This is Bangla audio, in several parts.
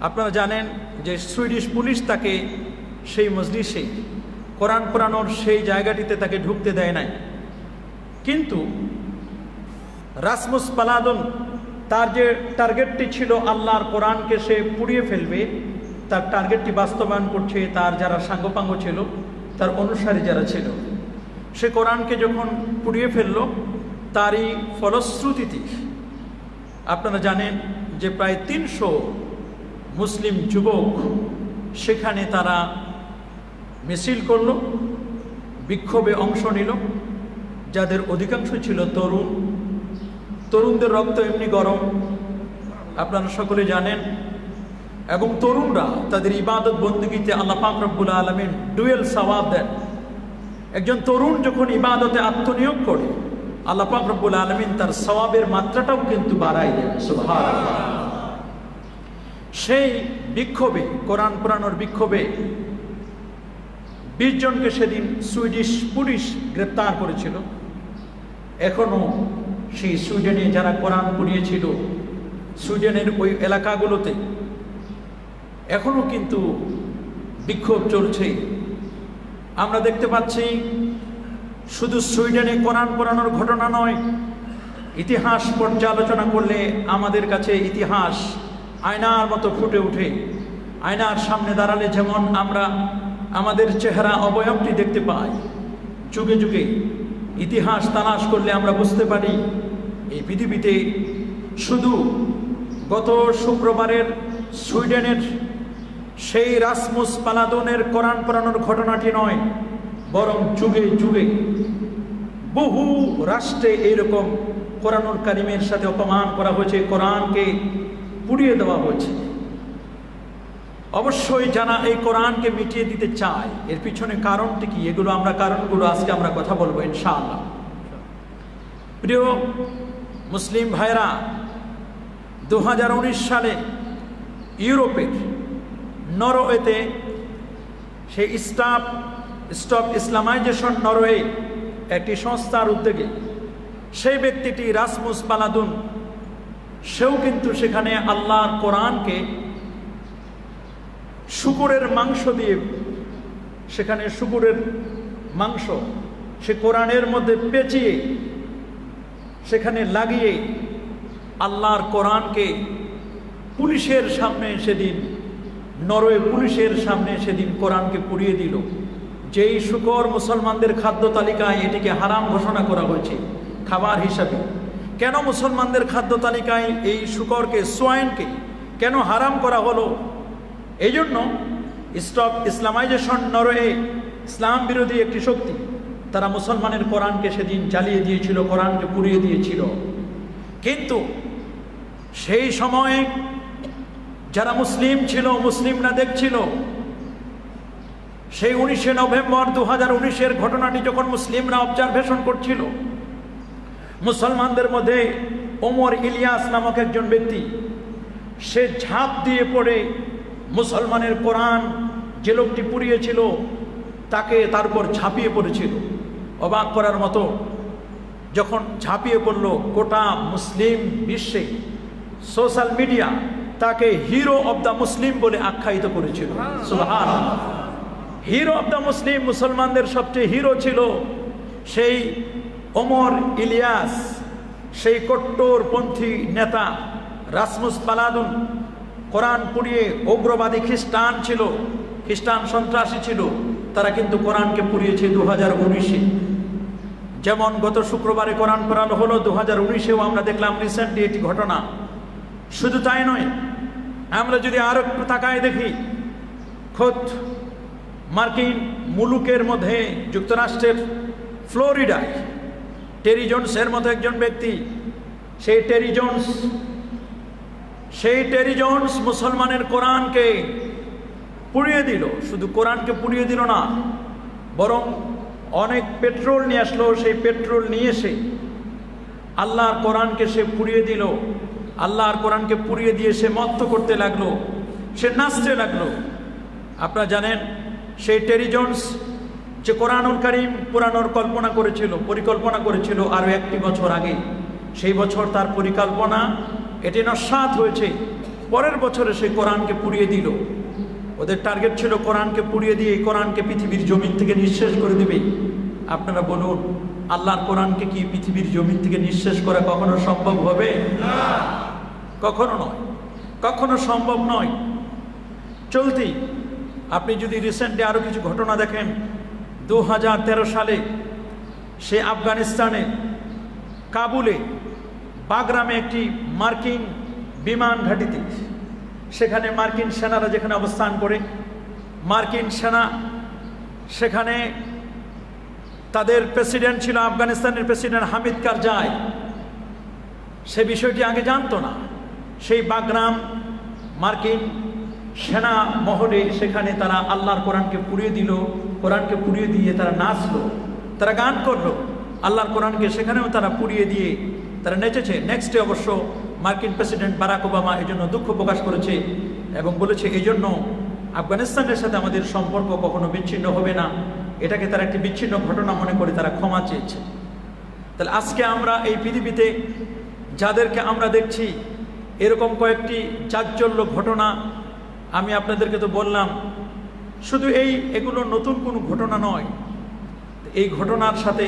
আপনারা জানেন যে সুইডিশ পুলিশ তাকে সেই মজলিসে কোরআন পড়ানোর সেই জায়গাটিতে তাকে ঢুকতে দেয় নাই। কিন্তু রাসমুস পালাদন তার যে টার্গেটটি ছিল আল্লাহর কোরআনকে সে পুড়িয়ে ফেলবে, তার টার্গেটটি বাস্তবায়ন করছে তার যারা সাঙ্গপাঙ্গ ছিল, তার অনুসারী যারা ছিল। সে কোরআনকে যখন পুড়িয়ে ফেলল, তারই ফলশ্রুতিতে আপনারা জানেন যে প্রায় ৩০০ মুসলিম যুবক সেখানে তারা মিছিল করল, বিক্ষোভে অংশ নিল, যাদের অধিকাংশ ছিল তরুণ। তরুণদের রক্ত এমনি গরম, আপনারা সকলে জানেন। এবং তরুণরা তাদের ইবাদত বন্দেগীতে আল্লাহ পাক রব্বুল আলামিন ডুয়েল সওয়াব দেন। একজন তরুণ যখন ইবাদতে আত্মনিয়োগ করে, আল্লাহ পাক রব্বুল আলামিন তার সওয়াবের মাত্রাটাও কিন্তু বাড়াই দেন। সুবহানাল্লাহ। সেই বিক্ষোভে, কোরআন পড়ানোর বিক্ষোভে ২০ জনকে সেদিন সুইডিশ পুলিশ গ্রেপ্তার করেছিল। এখনো সেই সুইডেনে যারা কোরআন পড়িয়েছিল, সুইডেনের ওই এলাকাগুলোতে এখনো কিন্তু বিক্ষোভ চলছে। আমরা দেখতে পাচ্ছি শুধু সুইডেনে কোরআন পড়ানোর ঘটনা নয়, ইতিহাস পর্যালোচনা করলে আমাদের কাছে ইতিহাস আয়নার মতো ফুটে ওঠে। আয়নার সামনে দাঁড়ালে যেমন আমরা আমাদের চেহারা অবয়বটি দেখতে পাই, যুগে যুগে ইতিহাস তালাশ করলে আমরা বুঝতে পারি এই পৃথিবীতে শুধু গত শুক্রবারের সুইডেনের সেই রাসমুস পালাদনের কোরআন পড়ানোর ঘটনাটি নয়, বরং যুগে যুগে বহু রাষ্ট্রে এইরকম কোরআনুল কারিমের সাথে অপমান করা হয়েছে, কোরআনকে পুড়িয়ে দেওয়া হয়েছে। অবশ্যই যারা এই কোরআনকে মিটিয়ে দিতে চায়, এর পিছনে কারণটি কি, কারণগুলো আজকে আমরা কথা বলবো ইনশাআল্লাহ। প্রিয় মুসলিম ভাইরা, 2019 সালে ইউরোপের নরওয়েতে সেই স্টপ ইসলামাইজেশন নরওয়ে একটি সংস্থার উদ্যোগে সেই ব্যক্তিটি রাসমুস পালাদন, সেও কিন্তু সেখানে আল্লাহর কোরআনকে শূকরের মাংস দিয়ে, সেখানে শূকরের মাংস সে কোরআনের মধ্যে পেঁচিয়ে সেখানে লাগিয়ে আল্লাহর কোরআনকে পুলিশের সামনে সেদিন, নরওয়ে পুলিশের সামনে সেদিন কোরআনকে পুড়িয়ে দিল। যেই শূকর মুসলমানদের খাদ্য তালিকায় এটিকে হারাম ঘোষণা করা হয়েছে খাবার হিসাবে, কেন মুসলমানদের খাদ্য তালিকায় এই শূকরকে, সোয়াইনকে কেন হারাম করা হলো? এই জন্য স্টপ ইসলামাইজেশন নরওয়ে, ইসলাম বিরোধী একটি শক্তি, তারা মুসলমানের কোরআনকে সেদিন জ্বালিয়ে দিয়েছিল, কোরআনকে পুড়িয়ে দিয়েছিল। কিন্তু সেই সময়ে যারা মুসলিম ছিল, মুসলিমরা দেখছিল, সেই 19শে নভেম্বর 2019-এর ঘটনাটি যখন মুসলিমরা অবজারভেশন করছিল, মুসলমানদের মধ্যে ওমর ইলিয়াস নামক একজন ব্যক্তি, সে ঝাঁপ দিয়ে পড়ে মুসলমানের কোরআন যে লোকটি পুড়িয়েছিল তাকে তার উপর ঝাঁপিয়ে পড়েছিল। অবাক করার মতো, যখন ঝাঁপিয়ে পড়ল, গোটা মুসলিম বিশ্বে সোশ্যাল মিডিয়া তাকে হিরো অব দ্য মুসলিম বলে আখ্যায়িত করেছিল। সুবহানাল্লাহ। হিরো অব দ্য মুসলিম, মুসলমানদের সবচেয়ে হিরো ছিল সেই ওমর ইলিয়াস, সেই কট্টরপন্থী নেতা রাসমুস পালাদন। কোরআন পুড়িয়ে উগ্রবাদী খ্রিস্টান ছিল, খ্রিস্টান সন্ত্রাসী ছিল, তারা কিন্তু কোরআনকে পুড়িয়েছে 2019-এ। যেমন গত শুক্রবারে কোরআন পড়ানো হলো, 2019-এও আমরা দেখলাম রিসেন্টলি একটি ঘটনা। শুধু তাই নয়, আমরা যদি আরো একটু তাকায় দেখি, খোদ মার্কিন মুলুকের মধ্যে যুক্তরাষ্ট্রের ফ্লোরিডায় টেরি জোনসের মতো একজন ব্যক্তি, সেই টেরি জোনস মুসলমানের কোরআনকে পুড়িয়ে দিল। শুধু কোরআনকে পুড়িয়ে দিল না, বরং অনেক পেট্রোল নিয়ে আসলো। সেই পেট্রোল নিয়ে এসে আল্লাহর কোরআনকে সে পুড়িয়ে দিল। আল্লাহর কোরআনকে পুড়িয়ে দিয়ে সে মত্ত করতে লাগলো, সে নাচতে লাগলো। আপনারা জানেন সেই টেরি জোনস যে কোরআনুল কারীম পুরানোর পরিকল্পনা করেছিল আরও 1টি বছর আগে, সেই বছর তার পরিকল্পনা এটি নস্যাৎ হয়েছে। পরের বছরে সেই কোরআনকে পুড়িয়ে দিল। ওদের টার্গেট ছিল কোরআনকে পুড়িয়ে দিয়ে এই কোরআনকে পৃথিবীর জমিন থেকে নিঃশেষ করে দিবে। আপনারা বলুন, আল্লাহর কোরআনকে কি পৃথিবীর জমিন থেকে নিঃশেষ করা কখনো সম্ভব হবে? কখনো নয়, কখনো সম্ভব নয়। চলতি আপনি যদি রিসেন্টলি আরো কিছু ঘটনা দেখেন, 2013 সালে সে আফগানিস্তানে কাবুলে বাগরামে একটি মার্কিন বিমান ঘাঁটিতে, সেখানে মার্কিন সেনারা যেখানে অবস্থান করে, মার্কিন সেনা সেখানে তাদের প্রেসিডেন্ট ছিল আফগানিস্তানের প্রেসিডেন্ট হামিদ কারজাই। সে বিষয়টি আগে জানতো না। সেই বাগরাম মার্কিন সেনা মহলে সেখানে তারা আল্লাহর কোরআনকে পুড়িয়ে দিল। কোরআনকে পুড়িয়ে দিয়ে তারা নাচলো, তারা গান করলো, আল্লাহর কোরআনকে সেখানেও তারা পুড়িয়ে দিয়ে তারা নেচেছে। নেক্সট ডে অবশ্য মার্কিন প্রেসিডেন্ট বারাক ওবামা এই জন্য দুঃখ প্রকাশ করেছে এবং বলেছে এই জন্য আফগানিস্তানের সাথে আমাদের সম্পর্ক কখনো বিচ্ছিন্ন হবে না। এটাকে তারা একটি বিচ্ছিন্ন ঘটনা মনে করে তারা ক্ষমা চেয়েছে। তাহলে আজকে আমরা এই পৃথিবীতে যাদেরকে আমরা দেখছি, এরকম কয়েকটি চাঞ্চল্য ঘটনা আমি আপনাদেরকে তো বললাম, শুধু এগুলো নতুন কোনো ঘটনা নয়। এই ঘটনার সাথে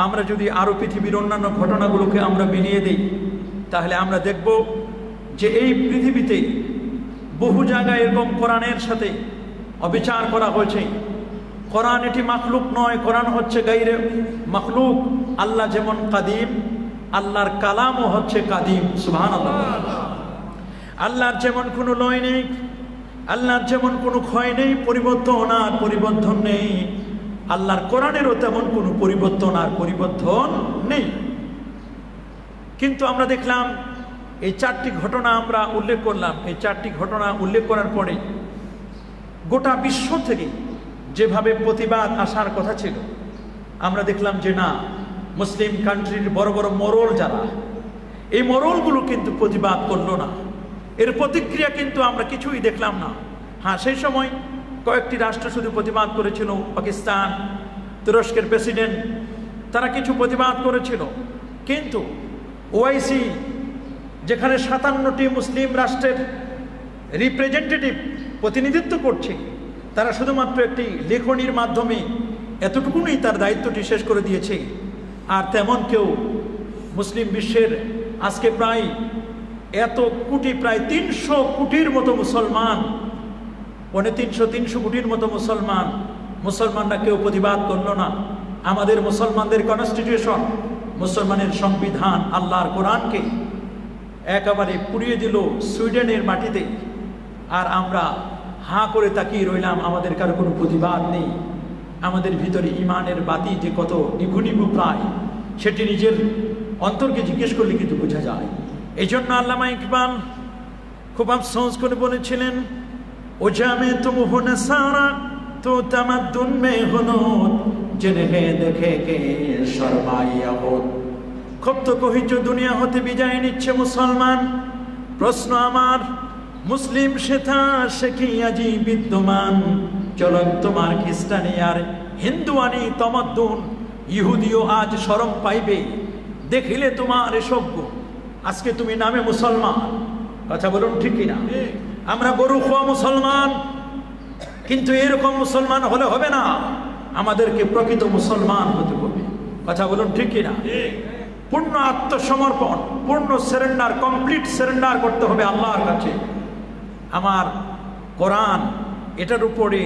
আমরা যদি আরও পৃথিবীর অন্যান্য ঘটনাগুলোকে আমরা মিলিয়ে দিই, তাহলে আমরা দেখব যে এই পৃথিবীতে বহু জায়গায় এরকম কোরআনের সাথে অবিচার করা হয়েছে। কোরআন এটি মাখলুক নয়, কোরআন হচ্ছে গাইরে মাখলুক। আল্লাহ যেমন কাদিম, আল্লাহর কালামও হচ্ছে কাদিম। সুবহানাল্লাহ। আল্লাহর যেমন কোনো লয় নেই, আল্লাহর যেমন কোনো ক্ষয় নেই, পরিবর্তন আর পরিবর্তন নেই, আল্লাহর কোরআনেরও তেমন কোনো পরিবর্তন আর পরিবর্তন নেই। কিন্তু আমরা দেখলাম এই 4টি ঘটনা আমরা উল্লেখ করলাম। এই 4টি ঘটনা উল্লেখ করার পরে গোটা বিশ্ব থেকে যেভাবে প্রতিবাদ আসার কথা ছিল, আমরা দেখলাম যে না, মুসলিম কান্ট্রির বড় বড় মোড়ল যারা, এই মোড়লগুলো কিন্তু প্রতিবাদ করলো না। এর প্রতিক্রিয়া কিন্তু আমরা কিছুই দেখলাম না। হ্যাঁ, সেই সময় কয়েকটি রাষ্ট্র শুধু প্রতিবাদ করেছিল, পাকিস্তান, তুরস্কের প্রেসিডেন্ট, তারা কিছু প্রতিবাদ করেছিল। কিন্তু ওআইসি, যেখানে 57টি মুসলিম রাষ্ট্রের রিপ্রেজেন্টেটিভ প্রতিনিধিত্ব করছে, তারা শুধুমাত্র একটি লেখনির মাধ্যমে এতটুকুনই তার দায়িত্বটি শেষ করে দিয়েছে। আর তেমন কেউ মুসলিম বিশ্বের আজকে প্রায় প্রায় 300 কোটির মতো মুসলমান, 300 কোটির মতো মুসলমানরা কেউ প্রতিবাদ করলো না। আমাদের মুসলমানদের কনস্টিটিউশন, মুসলমানের সংবিধান, আল্লাহর কোরআনকে একেবারে পুড়িয়ে দিল সুইডেনের মাটিতে। আর আমরা হাঁ করে তাকিয়ে রইলাম, আমাদের কারো কোনো প্রতিবাদ নেই। আমাদের ভিতরে ইমানের বাতি যে কত নিভু নিভু প্রায়, সেটি নিজের অন্তরকে জিজ্ঞেস করলে কিন্তু বোঝা যায়। এই জন্য আল্লামা ইকবাল খুব আফসোস করে বলেছিলেন, ও জামে তুম হুনে সারা তো তামাদ্দুন মে হুনুত জেনে হে দেখে কে শর্মাইয়া হোত। খুব তো কহিছ দুনিয়া হতে বিদায় নিচ্ছে মুসলমান। প্রশ্ন আমার, মুসলিম সেথা সে কি আজি বিদ্যমান? চলন তোমার খ্রিস্টানি আর হিন্দুয়ানি তমাদ্দুন, ইহুদিও আজ শরম পাইবে দেখিলে তোমার এসব গুণ। আজকে তুমি নামে মুসলমান, কথা বলুন ঠিক কিনা? আমরা গরু খোয়া মুসলমান, কিন্তু এরকম মুসলমান হলে হবে না, আমাদেরকে প্রকৃত মুসলমান হতে হবে। কথা বলুন ঠিক কিনা? পূর্ণ আত্মসমর্পণ, পূর্ণ সারেন্ডার, কমপ্লিট সারেন্ডার করতে হবে আল্লাহর কাছে। আমার কোরআন, এটার উপরে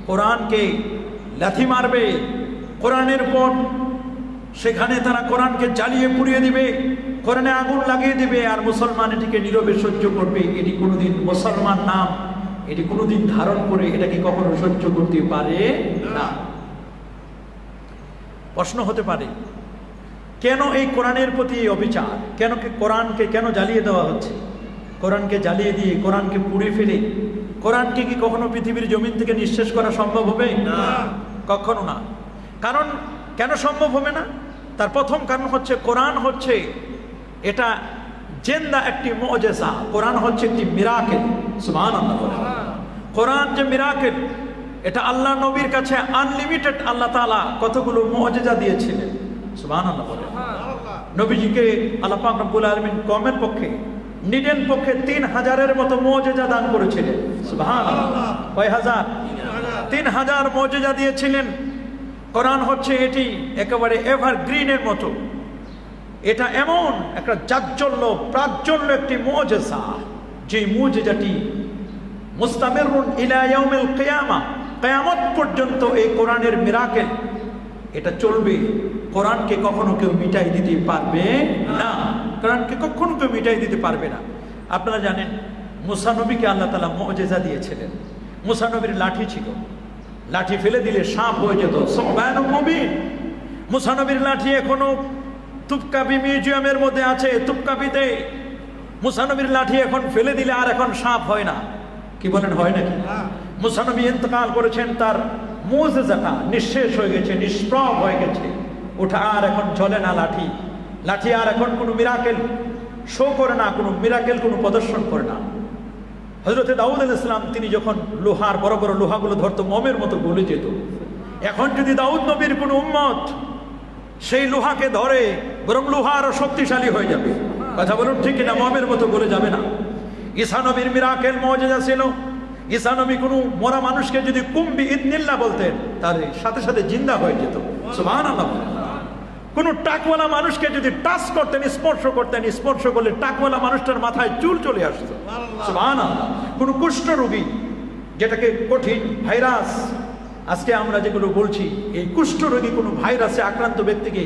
কোরআনকে লাথি মারবে, কোরআনের উপর সেখানে তারা কোরআনকে জ্বালিয়ে পুড়িয়ে দিবে, কোরআনে আগুন লাগিয়ে দিবে, আর মুসলমান এটিকে নীরবে সহ্য করবে। এটি কোনোদিন মুসলমান নাম, এটি কোনোদিন ধারণ করে এটাকে কখনো সহ্য করতে পারে না। প্রশ্ন হতে পারে, কেন এই কোরআনের প্রতি এই অবিচার? কোরআনকে কেন জ্বালিয়ে দেওয়া হচ্ছে? কোরআনকে জ্বালিয়ে দিয়ে, কোরআনকে পুড়ে ফেলে, কোরআনকে কি কখনো পৃথিবীর জমিন থেকে নিঃশেষ করা সম্ভব হবে? না, কখনো না। কারণ কেন সম্ভব হবে না? তার প্রথম কারণ হচ্ছে, কোরআন হচ্ছে এটা জেন্দা একটি মুজিজা। কোরআন হচ্ছে একটি মিরাকেল। সুবহানাল্লাহ। কোরআন যে মিরাকেল, এটা আল্লাহ নবীর কাছে আনলিমিটেড আল্লাহ তাআলা কতগুলো মুজিজা দিয়েছিলেন। সুবহানাল্লাহ। নবীজিকে আল্লাহ পাক রব্বুল আলামিন কওমের পক্ষে নিডেন পক্ষে 3000-এর মতো মুজিজা দান করেছিলেন। সুবহানাল্লাহ। কয় হাজার? 3000 মুজিজা দিয়েছিলেন। কোরআন হচ্ছে এটি একেবারে এভারগ্রিনের মতো। এটা এমন একটা জাজ্জল্য প্রাজ্জল্য একটি মুজিজা, যে মুজিজাটি মুস্তামিরুন ইলা ইয়াউমিল কিয়ামা, কিয়ামত পর্যন্ত এই কোরআনের মিরাকেল এটা চলবে। কোরআনকে কখনো কেউ মিটাই দিতে পারবে না, কোরআনকে কখনো কেউ মিটাই দিতে পারবে না। আপনারা জানেন মুসা নবীকে আল্লাহ তাআলা মুজিজা দিয়েছিলেন। মুসা নবীর লাঠি ছিল, লাঠি ফেলে দিলে সাপ হয়ে যেত। সুবহানুল মুবিন। মুসা নবীর লাঠি এখনো তুপকাপি মিউজিয়ামের মধ্যে আছে। তুপকাপিতে মুসা নবীর লাঠি এখন ফেলে দিলে আর এখন সাপ হয় না। কি বলেন, হয় নাকি? মুসা নবী ইন্তেকাল করেছেন, তার মুজিজাটা নিঃশেষ হয়ে গেছে, নিষ্প্রভ হয়ে গেছে। ওটা আর এখন চলে না। লাঠি লাঠি আর এখন কোনো মিরাকেল শো করে না, কোনো মিরাকেল কোনো প্রদর্শন করে না। হযরতে দাউদ আলাইহিস সালাম তিনি যখন লোহার বড় বড় লোহাগুলো ধরতো, মোমের মতো গলে যেত। এখন যদি দাউদ নবীর কোনো উম্মত সেই লোহাকে ধরে, বরং লোহা আরো শক্তিশালী হয়ে যাবে। কথা বলুন ঠিক না? মোমের মতো গলে যাবে না। ঈসা নবীর মিরাকেল মুজিজা ছিল। ঈসা নবী কোনো মরা মানুষকে যদি কুম্বি ইদনিল্লাহ বলতেন, তাহলে সাথে সাথে জিন্দা হয়ে যেত। সুবহানাল্লাহ। কোনো টাকওয়ালা মানুষকে যদি টাচ করতেন, স্পর্শ করতেন, স্পর্শ করলে টাকওয়ালা মানুষটার মাথায় চুল চলে আসতো। সুবহানাল্লাহ। কোনো কুষ্ঠ রোগী, যেটাকে কঠিন ভাইরাস আজকে আমরা যেগুলো বলছি, এই কুষ্ঠ রোগী কোনো ভাইরাসে আক্রান্ত ব্যক্তিকে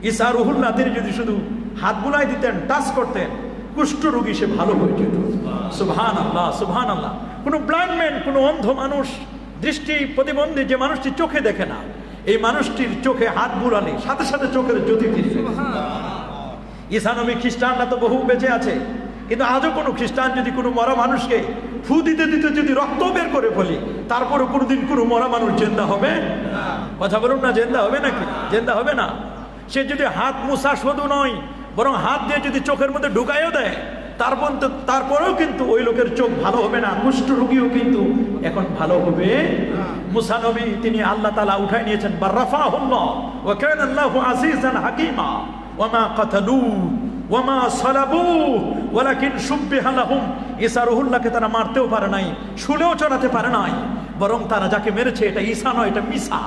ঈসা রুহুল্লাহ তিনি যদি শুধু হাত বুলাই দিতেন, টাচ করতেন, কুষ্ঠ রোগী সে ভালো হয়ে যেত। সুবহানাল্লাহ, সুবহানাল্লাহ। কোনো ব্লাইন্ডম্যান, কোনো অন্ধ মানুষ, দৃষ্টি প্রতিবন্ধী যে মানুষটি চোখে দেখে না, এই মানুষটির চোখে হাত বুলালে সাথে সাথে চোখের জ্যোতি ফিরে যায়। ঈসা নবী, খ্রিস্টানরা তো বহু বেঁচে আছে, কিন্তু আজও কোনো খ্রিস্টান যদি কোনো মরা মানুষকে ফু দিতে দিতে যদি রক্ত বের করে ফেলি, তারপরে কোনোদিন কোনো মরা মানুষ জেন্দা হবে? কথা বলুন না, জেন্দা হবে নাকি? জেন্দা হবে না। সে যদি হাত মুছা শুধু নয়, বরং হাত দিয়ে যদি চোখের মধ্যে ঢুকাইও দেয়, তারপরেও কিন্তু ওই লোকের চোখ ভালো হবে না। কুষ্ঠ রোগীও কিন্তু এখন ভালো হবে। মুসা নবী তিনি আল্লাহ তাআলা উঠাই নিয়েছেন। বাররাফাহুল্লাহ ওয়া কানা আল্লাহু আজিজান হাকীমা ওয়া মা কাতালু ওয়া মা সালাবু ওয়ালাকিন শুববিহা লাহুম। ঈসা রুহুল্লাহকে তারা মারতেও পারে নাই, শুলেও চড়াতে পারে নাই, বরং তারা যাকে মেরেছে এটা ঈসা নয়, এটা মিসা।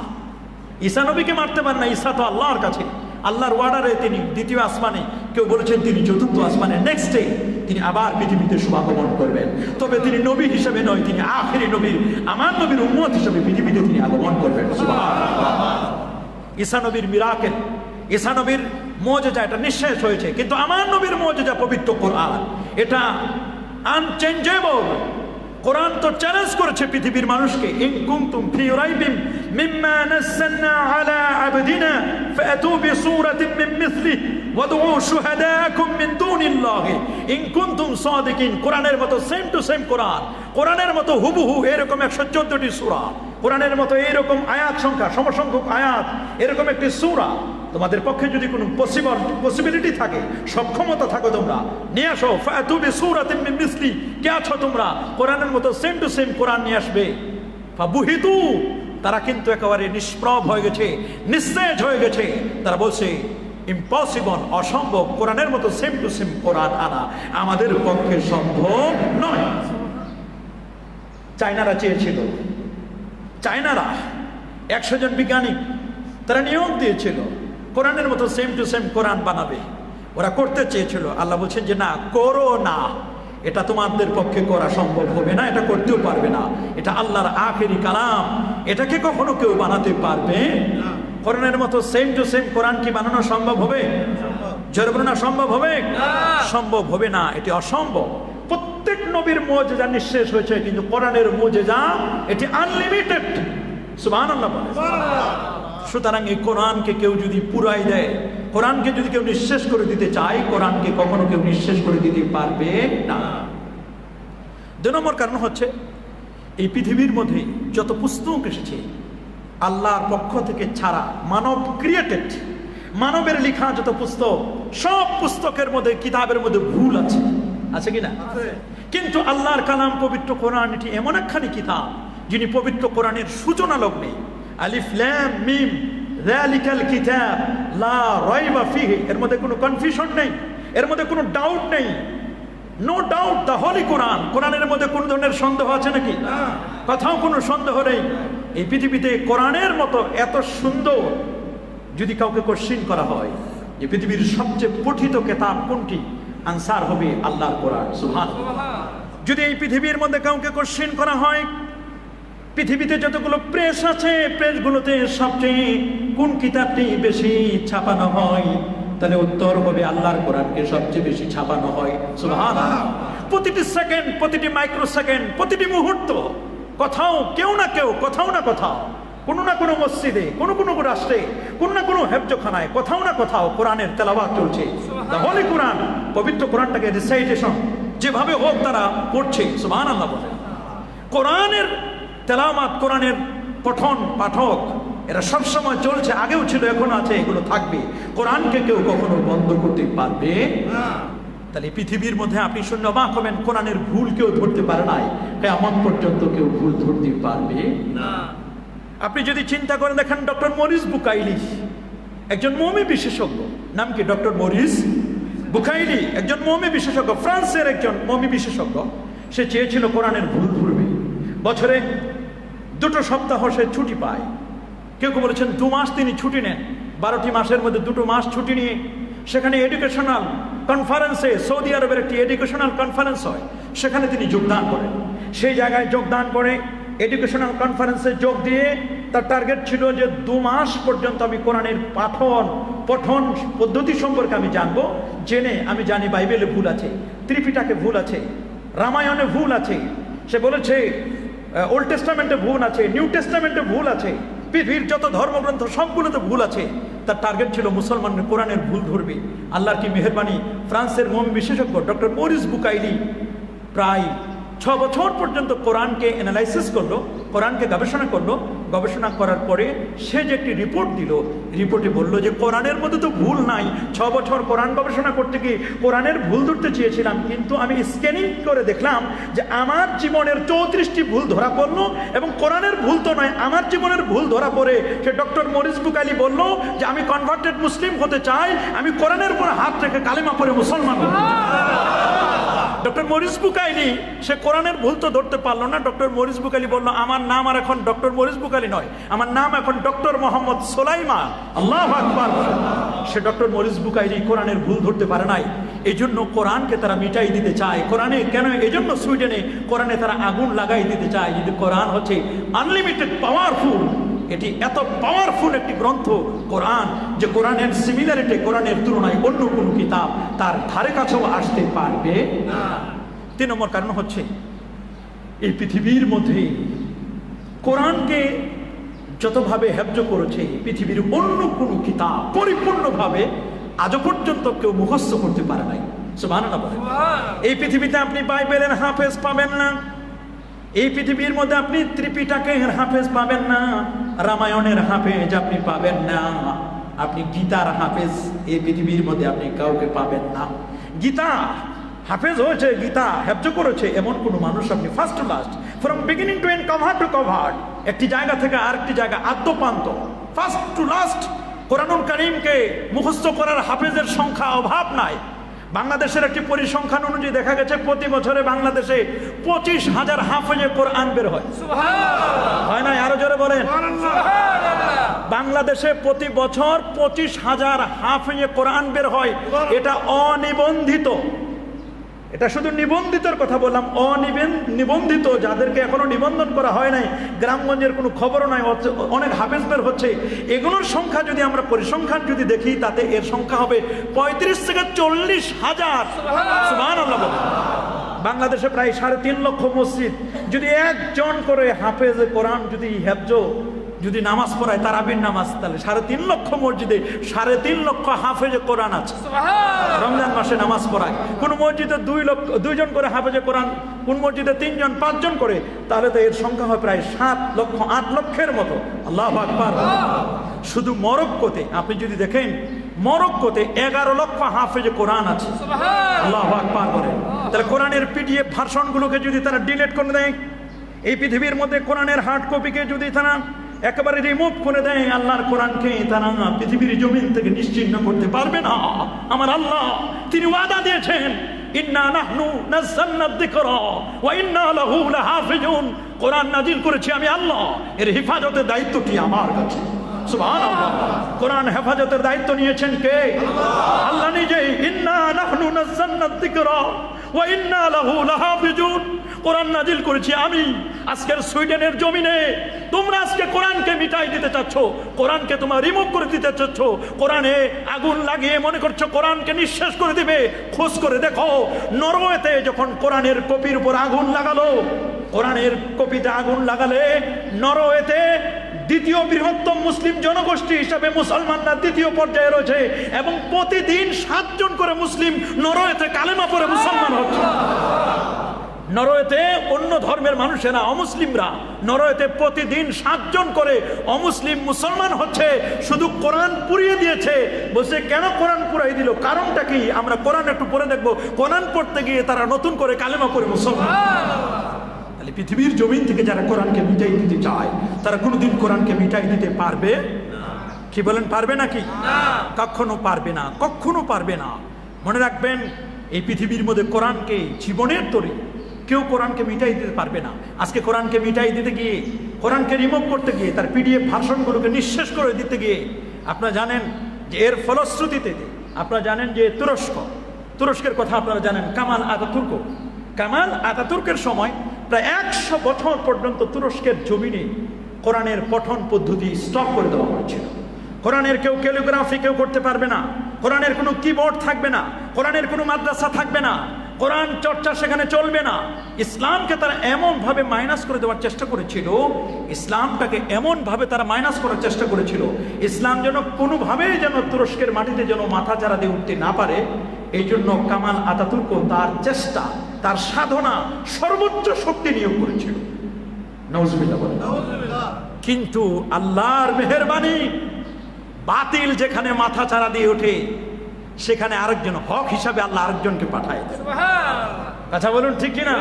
ঈসা নবীকে মারতে পারে না। ঈসা তো আল্লাহর কাছে, আল্লাহর ওয়ার্ডারে তিনি দ্বিতীয় আসমানে, কেউ বলেছেন তিনি চতুর্থ আসমানে, নেক্সট ডে তিনি আবার পৃথিবীতে শুভাগমন করবেন। তবে তিনি নবী হিসেবে নয়, তিনি আখিরি নবীর, আমার নবীর উম্মত হিসেবে পৃথিবীতে তিনি আগমন করবেন। সুবহানাল্লাহ। ঈসা নবীর মিরাকেল, ঈসা নবীর মুজিজা এটা নিঃশেষ হয়েছে, কিন্তু আমার নবীর মুজিজা পবিত্র কোরআন, এটা আনচেঞ্জেবল। কোরআন তো চ্যালেঞ্জ করেছে পৃথিবীর মানুষকে, ইন কুনতুম ফি রাইবিন মিম্মা নাযালনা আলা আবদিনা ফাতু বিসূরাতিন মিন মিসলিহি ওয়াদউ শুহাদাকুম মিন দুনিল্লাহি ইন কুনতুম সাদিকিন। কোরআনের মতো সেম টু সেম কোরআন, কোরআনের মতো হুবহু এরকম 114টি সূরা, কোরআনের মতো এইরকম আয়াত সংখ্যা, সমসংখ্যক আয়াত, এরকম একটি সূরা তোমাদের পক্ষে যদি কোনো পসিবিলিটি থাকে, সক্ষমতা থাকে, তোমরা নিয়ে আসো। ফাতু বিসূরাতিন মিন মিসলি, কে আছো তোমরা কোরআনের মতো সেম টু সেম কোরআন নিয়ে আসবে। ফাবুহিতু, তারা কিন্তু একেবারে নিষ্প্রভ হয়ে গেছে, নিস্তেজ হয়ে গেছে। তারা বলছে ইম্পসিবল, অসম্ভব, কোরআনের মতো সেম টু সেম কোরআন আনা আমাদের পক্ষে সম্ভব নয়। চায়নারা চেয়েছিল, চায়নারা 100 জন বিজ্ঞানী তারা নিয়োগ দিয়েছিল কোরআনের মতো সেম টু সেম কোরআন বানাবে। ওরা করতে চেয়েছিল, আল্লাহ বলছেন যে না, করো না, এটা তোমাদের পক্ষে করা সম্ভব হবে না, এটা করতেও পারবে না, এটা আল্লাহর আখেরি কালাম, এটাকে কখনো কেউ বানাতে পারবে না। কোরআনের মতো সেম টু সেম কোরআন কি বানানো সম্ভব হবে? জোরে বলুন না, সম্ভব হবে? সম্ভব হবে না, এটি অসম্ভব। প্রত্যেক নবীর মুজিজা নিঃশেষ হয়েছে, কিন্তু কোরআনের মুজিজা এটি আনলিমিটেড। সুবহানাল্লাহ। সুতরাং এই কোরআনকে কেউ যদি পুরাই দেয়, কোরআনকে যদি কেউ নিঃশেষ করে দিতে চায়, কোরআনকে কখনো কেউ নিঃশেষ করে দিতে পারবে না। 2 নম্বর কারণ হচ্ছে, এই পৃথিবীর মধ্যে যত পুস্তক এসেছে আল্লাহর পক্ষ থেকে ছাড়া, মানব ক্রিয়েটেড, মানবের লেখা যত পুস্তক, সব পুস্তকের মধ্যে, কিতাবের মধ্যে ভুল আছে, আছে কিনা? কিন্তু আল্লাহর কালাম পবিত্র কোরআন এটি এমন একখানি কিতাব যিনি পবিত্র কোরআনের সূচনা লগ্নে আলিফ লাম মিম যালিকাল কিতাব লা রাইবা ফিহি, এর মধ্যে কোনো কনফিউশন নেই, এর মধ্যে কোনো ডাউট নেই, নো ডাউট দ্য হোলি কোরআন। কোরআনের মধ্যে কোন ধরনের সন্দেহ আছে নাকি? কোথাও কোনো সন্দেহ নেই। এই পৃথিবীতে কোরআনের মতো এত সুন্দর যদি কাউকে কোশ্চিন করা হয় যে পৃথিবীর সবচেয়ে পঠিত কিতাব কোনটি, আনসার হবে আল্লাহর কোরআন। সুবহানাল্লাহ। যদি এই পৃথিবীর মধ্যে কাউকে কোশ্চিন করা হয় পৃথিবীতে যতগুলো প্রেস আছে প্রেসগুলোতে সবচেয়ে কোন কিতাবটি বেশি ছাপানো হয়, তাহলে উত্তর হবে আল্লাহর কোরআনকে সবচেয়ে বেশি ছাপানো হয়। সুবহানাল্লাহ। প্রতিটি সেকেন্ড, প্রতিটি মাইক্রো সেকেন্ড, প্রতিটি মুহূর্ত কোথাও কেউ না কেউ, কোথাও না কোথাও, কোনো না কোনো মসজিদে, কোনো কোনো রাষ্ট্রে, কোনো না কোনো হেফজখানায়, কোথাও না কোথাও কোরআনের তেলাওয়াত চলছে। দ্য হোলি কোরআন, পবিত্র কোরআনটাকে রিসাইটেশন যেভাবে হোক তারা পড়ছে। সুবহানাল্লাহ বলে। কোরআনের তেলাওয়াত, কোরআনের পঠন পাঠক এরা সবসময় চলছে, আগেও ছিল, এখনো আছে, এগুলো থাকবে। কোরআনকে কেউ কখনো বন্ধ করতে পারবে না। তাহলে পৃথিবীর মধ্যে আপনি শূন্য অবাক হবেন, কোরআনের ভুল কেউ ধরতে পারে নাই, কিয়ামত পর্যন্ত কেউ ভুল ধরতে পারবে না। আপনি যদি চিন্তা করে দেখেন, ডক্টর মরিস বুকাইলি একজন মৌমি বিশেষজ্ঞ। নাম কি? ডক্টর মরিস বুকাইলি, একজন মৌমি বিশেষজ্ঞ, ফ্রান্সের একজন মৌমি বিশেষজ্ঞ। সে চেয়েছিল কোরআনের ভুল ধরবে। বছরে 2 সপ্তাহ সে ছুটি পায়। কেউ কেউ বলেছেন 2 মাস তিনি ছুটি নেন। 12টি মাসের মধ্যে 2 মাস ছুটি নিয়ে সেখানে এডুকেশনাল কনফারেন্সে, সৌদি আরবের একটি এডুকেশনাল কনফারেন্স হয়, সেখানে তিনি যোগদান করেন। সেই জায়গায় যোগদান করে এডুকেশনাল কনফারেন্সে যোগ দিয়ে তার টার্গেট ছিল যে 2 মাস পর্যন্ত আমি কোরআনের পঠন পদ্ধতি সম্পর্কে আমি জানবো, জেনে আমি জানি বাইবেলে ভুল আছে, ত্রিপিটকে ভুল আছে, রামায়ণে ভুল আছে, সে বলেছে ওল্ড টেস্টামেন্টে ভুল আছে, নিউ টেস্টামেন্টে ভুল আছে, পৃথিবীর যত ধর্মগ্রন্থ সবগুলোতে ভুল আছে। তার টার্গেট ছিল মুসলমানরা কোরআনের ভুল ধরবে। আল্লাহর কি মেহেরবানি, ফ্রান্সের মৌমি বিশেষজ্ঞ ডক্টর মরিস বুকাইলি প্রায় 6 বছর পর্যন্ত কোরআনকে অ্যানালাইসিস করলো, কোরআনকে গবেষণা করলো। গবেষণা করার পরে সে যে একটি রিপোর্ট দিল, রিপোর্টে বললো যে কোরআনের মধ্যে তো ভুল নাই। 6 বছর কোরআন গবেষণা করতে গিয়ে কোরআনের ভুল ধরতে চেয়েছিলাম, কিন্তু আমি স্ক্যানিং করে দেখলাম যে আমার জীবনের 34টি ভুল ধরা পড়লো, এবং কোরআনের ভুল তো নয়, আমার জীবনের ভুল ধরা পড়ে সে ডক্টর মরিস বুকাইলি বললো যে আমি কনভার্টেড মুসলিম হতে চাই, আমি কোরআনের উপর হাত রেখে কালেমা পড়ে মুসলমান হতে চাই। ডক্টর মরিস বুকাইলি সে কোরআনের ভুল তো ধরতে পারলো না। ডক্টর মরিস বুকাইলি বলল, আমার নাম আর এখন ডক্টর মরিস বুকাইলি নয়, আমার নাম এখন ডক্টর মোহাম্মদ সোলাইমান। আল্লাহু আকবার। সে ডক্টর মরিস বুকাইলি কোরআনের ভুল ধরতে পারে নাই, এই জন্য কোরআনকে তারা মিটাই দিতে চায়। কোরআনে কেন? এই জন্য সুইডেনে কোরআনে তারা আগুন লাগাই দিতে চায়। যদি কোরআন হচ্ছে আনলিমিটেড পাওয়ারফুল, এটি এত পাওয়ারফুল একটি গ্রন্থ কোরআন যে কোরআনের সিমিলারিটি, কোরআনের তুলনায় অন্য কোনো কিতাব তার ধারে কাছেও আসতে পারবে না। 3 নম্বর কারণ হচ্ছে এই পৃথিবীর মধ্যে কোরআনকে যতভাবে হেফজ করেছে পৃথিবীর অন্য কোনো কিতাব পরিপূর্ণভাবে আজও পর্যন্ত কেউ মুখস্থ করতে পারে নাই। সুবহানাল্লাহ বলেন। এই পৃথিবীতে আপনি বাইবেলের হাফেজ পাবেন না, এই পৃথিবীর মধ্যে আপনি ত্রিপিটকের হাফেজ পাবেন না, রামায়ণের হাফেজ আপনি পাবেন না, আপনি গীতার হাফেজ এই পৃথিবীর মধ্যে আপনি কাউকে পাবেন না। গীতা হাফেজ হয়েছে, গীতা হেফজ করেছে এমন কোনো মানুষ আপনি first to last, from beginning to end, cover to cover, একটি জায়গা থেকে আরেকটি জায়গা আদ্যপান্ত, ফার্স্ট টু লাস্ট কোরআনুল কারীমকে মুখস্থ করার হাফেজের সংখ্যা অভাব নাই। বাংলাদেশের একটি পরিসংখ্যান অনুযায়ী দেখা গেছে প্রতি বছরে বাংলাদেশে 25,000 হাফেজে কোরআন বের হয়। হয় না? আরো জোরে বলেন। বাংলাদেশে প্রতি বছর 25,000 হাফেজে কোরআন বের হয়। এটা অনিবন্ধিত, এটা শুধু নিবন্ধিতর কথা বললাম, অনিবন্ধিত যাদেরকে এখনো নিবন্ধন করা হয় নাই, গ্রামগঞ্জের কোনো খবরও নাই, অনেক হাফেজ বের হচ্ছে। এগুলোর সংখ্যা যদি আমরা পরিসংখ্যান যদি দেখি তাতে এর সংখ্যা হবে 35 থেকে 40,000। সুবহানাল্লাহ বলেন। বাংলাদেশে প্রায় 3.5 লক্ষ মসজিদ, যদি একজন করে হাফেজ কোরআন যদি হেফজ যদি নামাজ পড়ায় তারাবির নামাজ, তাহলে 3.5 লক্ষ মসজিদে 3.5 লক্ষ হাফেজে কোরআন আছে। রমজান মাসে নামাজ পড়ায় কোন মসজিদে 2 জন করে হাফেজে কোরআন, কোন মসজিদে 3 জন 5 জন করে, তাহলে তো এর সংখ্যা হয় প্রায় 7 লক্ষ 8 লক্ষের মতো। আল্লাহু আকবার। শুধু মরক্কোতে আপনি যদি দেখেন, মরক্কোতে 11 লক্ষ হাফেজে কোরআন আছে। আল্লাহু আকবার বলেন। তাহলে কোরআনের পিডিএফ ভার্সনগুলোকে যদি তারা ডিলিট করে দেয়, এই পৃথিবীর মধ্যে কোরআনের হার্ড কপিকে যদি তারা একেবারে রিমুভ করে দেয়, আল্লাহর কোরআনকে তারা পৃথিবীর জমিন থেকে নিশ্চিহ্ন করতে পারবে না। আমার আল্লাহ তিনি ওয়াদা দিয়েছেন ইন্না নাহনু নাযালনা যিকরা ওয়া ইন্না লাহু লাহাফিজুন, কোরআন নাজিল করেছি আমি আল্লাহ, এর হেফাজতের দায়িত্বটি আমার কাছে। সুবহানাল্লাহ। কোরআন হেফাজতের দায়িত্ব নিয়েছেন কে? আল্লাহ নিজেই। ইন্না নাহনু নাযালনা যিকরা ওয়া ইন্না লাহু লাহাফিজুন, কোরআন নাজিল করেছি আমি। আজকের সুইডেনের জমিনে তোমরা আজকে কোরআনকে মিটাই দিতে চাচ্ছ, কোরআনকে তোমরা রিমুভ করে দিতে চাচ্ছ, কোরআনে আগুন লাগিয়ে মনে করছো কোরআনকে নিঃশেষ করে দিবে। খোঁজ করে দেখো, নরওয়েতে যখন কোরআনের কপির উপর আগুন লাগালো, কোরআনের কপিতে আগুন লাগালে নরওয়েতে দ্বিতীয় বৃহত্তম মুসলিম জনগোষ্ঠী হিসাবে মুসলমানরা দ্বিতীয় পর্যায়ে রয়েছে এবং প্রতিদিন 7 জন করে মুসলিম নরওয়েতে কালেমা পড়ে মুসলমান হচ্ছে। নরওয়েতে অন্য ধর্মের মানুষেরা, অমুসলিমরা নরওয়েতে প্রতিদিন 7 জন করে অমুসলিম মুসলমান হচ্ছে, শুধু কোরআন পুড়িয়ে দিয়েছে। বলছে কেন কোরআন পুড়াই দিল, কারণটা কি? আমরা কোরআন একটু পড়ে দেখবো। কোরআন পড়তে গিয়ে তারা নতুন করে কালেমা করে মুসলমান। তাহলে পৃথিবীর জমিন থেকে যারা কোরআনকে মিটাই দিতে চায় তারা কোনোদিন কোরআনকে মিটাই দিতে পারবে? কি বলেন, পারবে নাকি? কখনো পারবে না, কখনো পারবে না। মনে রাখবেন, এই পৃথিবীর মধ্যে কোরআনকে জীবনের তরে কেউ কোরআনকে মিটাই দিতে পারবে না। আজকে কোরআনকে মিটাই দিতে গিয়ে, কোরআনকে রিমুভ করতে গিয়ে, তার পিডিএফ ভার্সনগুলোকে নিঃশেষ করে দিতে গিয়ে আপনারা জানেন যে এর ফলশ্রুতিতে আপনারা জানেন যে তুরস্কের কথা আপনারা জানেন। কামাল আতাতুর্কের সময় প্রায় 100 বছর পর্যন্ত তুরস্কের জমিনে কোরআনের পঠন পদ্ধতি স্টপ করে দেওয়া হয়েছিল। কোরআনের কেউ ক্যালিগ্রাফি কেউ করতে পারবে না, কোরআনের কোনো কিবোর্ড থাকবে না, কোরআনের কোনো মাদ্রাসা থাকবে না, কোরআন চর্চা সেখানে চলবে না। ইসলামকে তারা এমনভাবে মাইনাস করে দেওয়ার চেষ্টা করেছিল, ইসলামটাকে এমনভাবে তারা মাইনাস করার চেষ্টা করেছিল, ইসলাম যেন কোনোভাবেই যেন তুরস্কের মাটিতে যেন মাথা চারা দিয়ে উঠতে না পারে। এই জন্য কামাল আতাতুর্ক তার চেষ্টা, তার সাধনা, সর্বোচ্চ শক্তি নিয়োগ করেছিল। নাউজুবিল্লাহ বলেন। কিন্তু আল্লাহর মেহেরবানি, বাতিল যেখানে মাথা চারা দিয়ে ওঠে সেখানে আরেকজন হক হিসাবে আল্লাহ আরেকজনকে পাঠায় দেন। কথা বলুন ঠিক কিনা?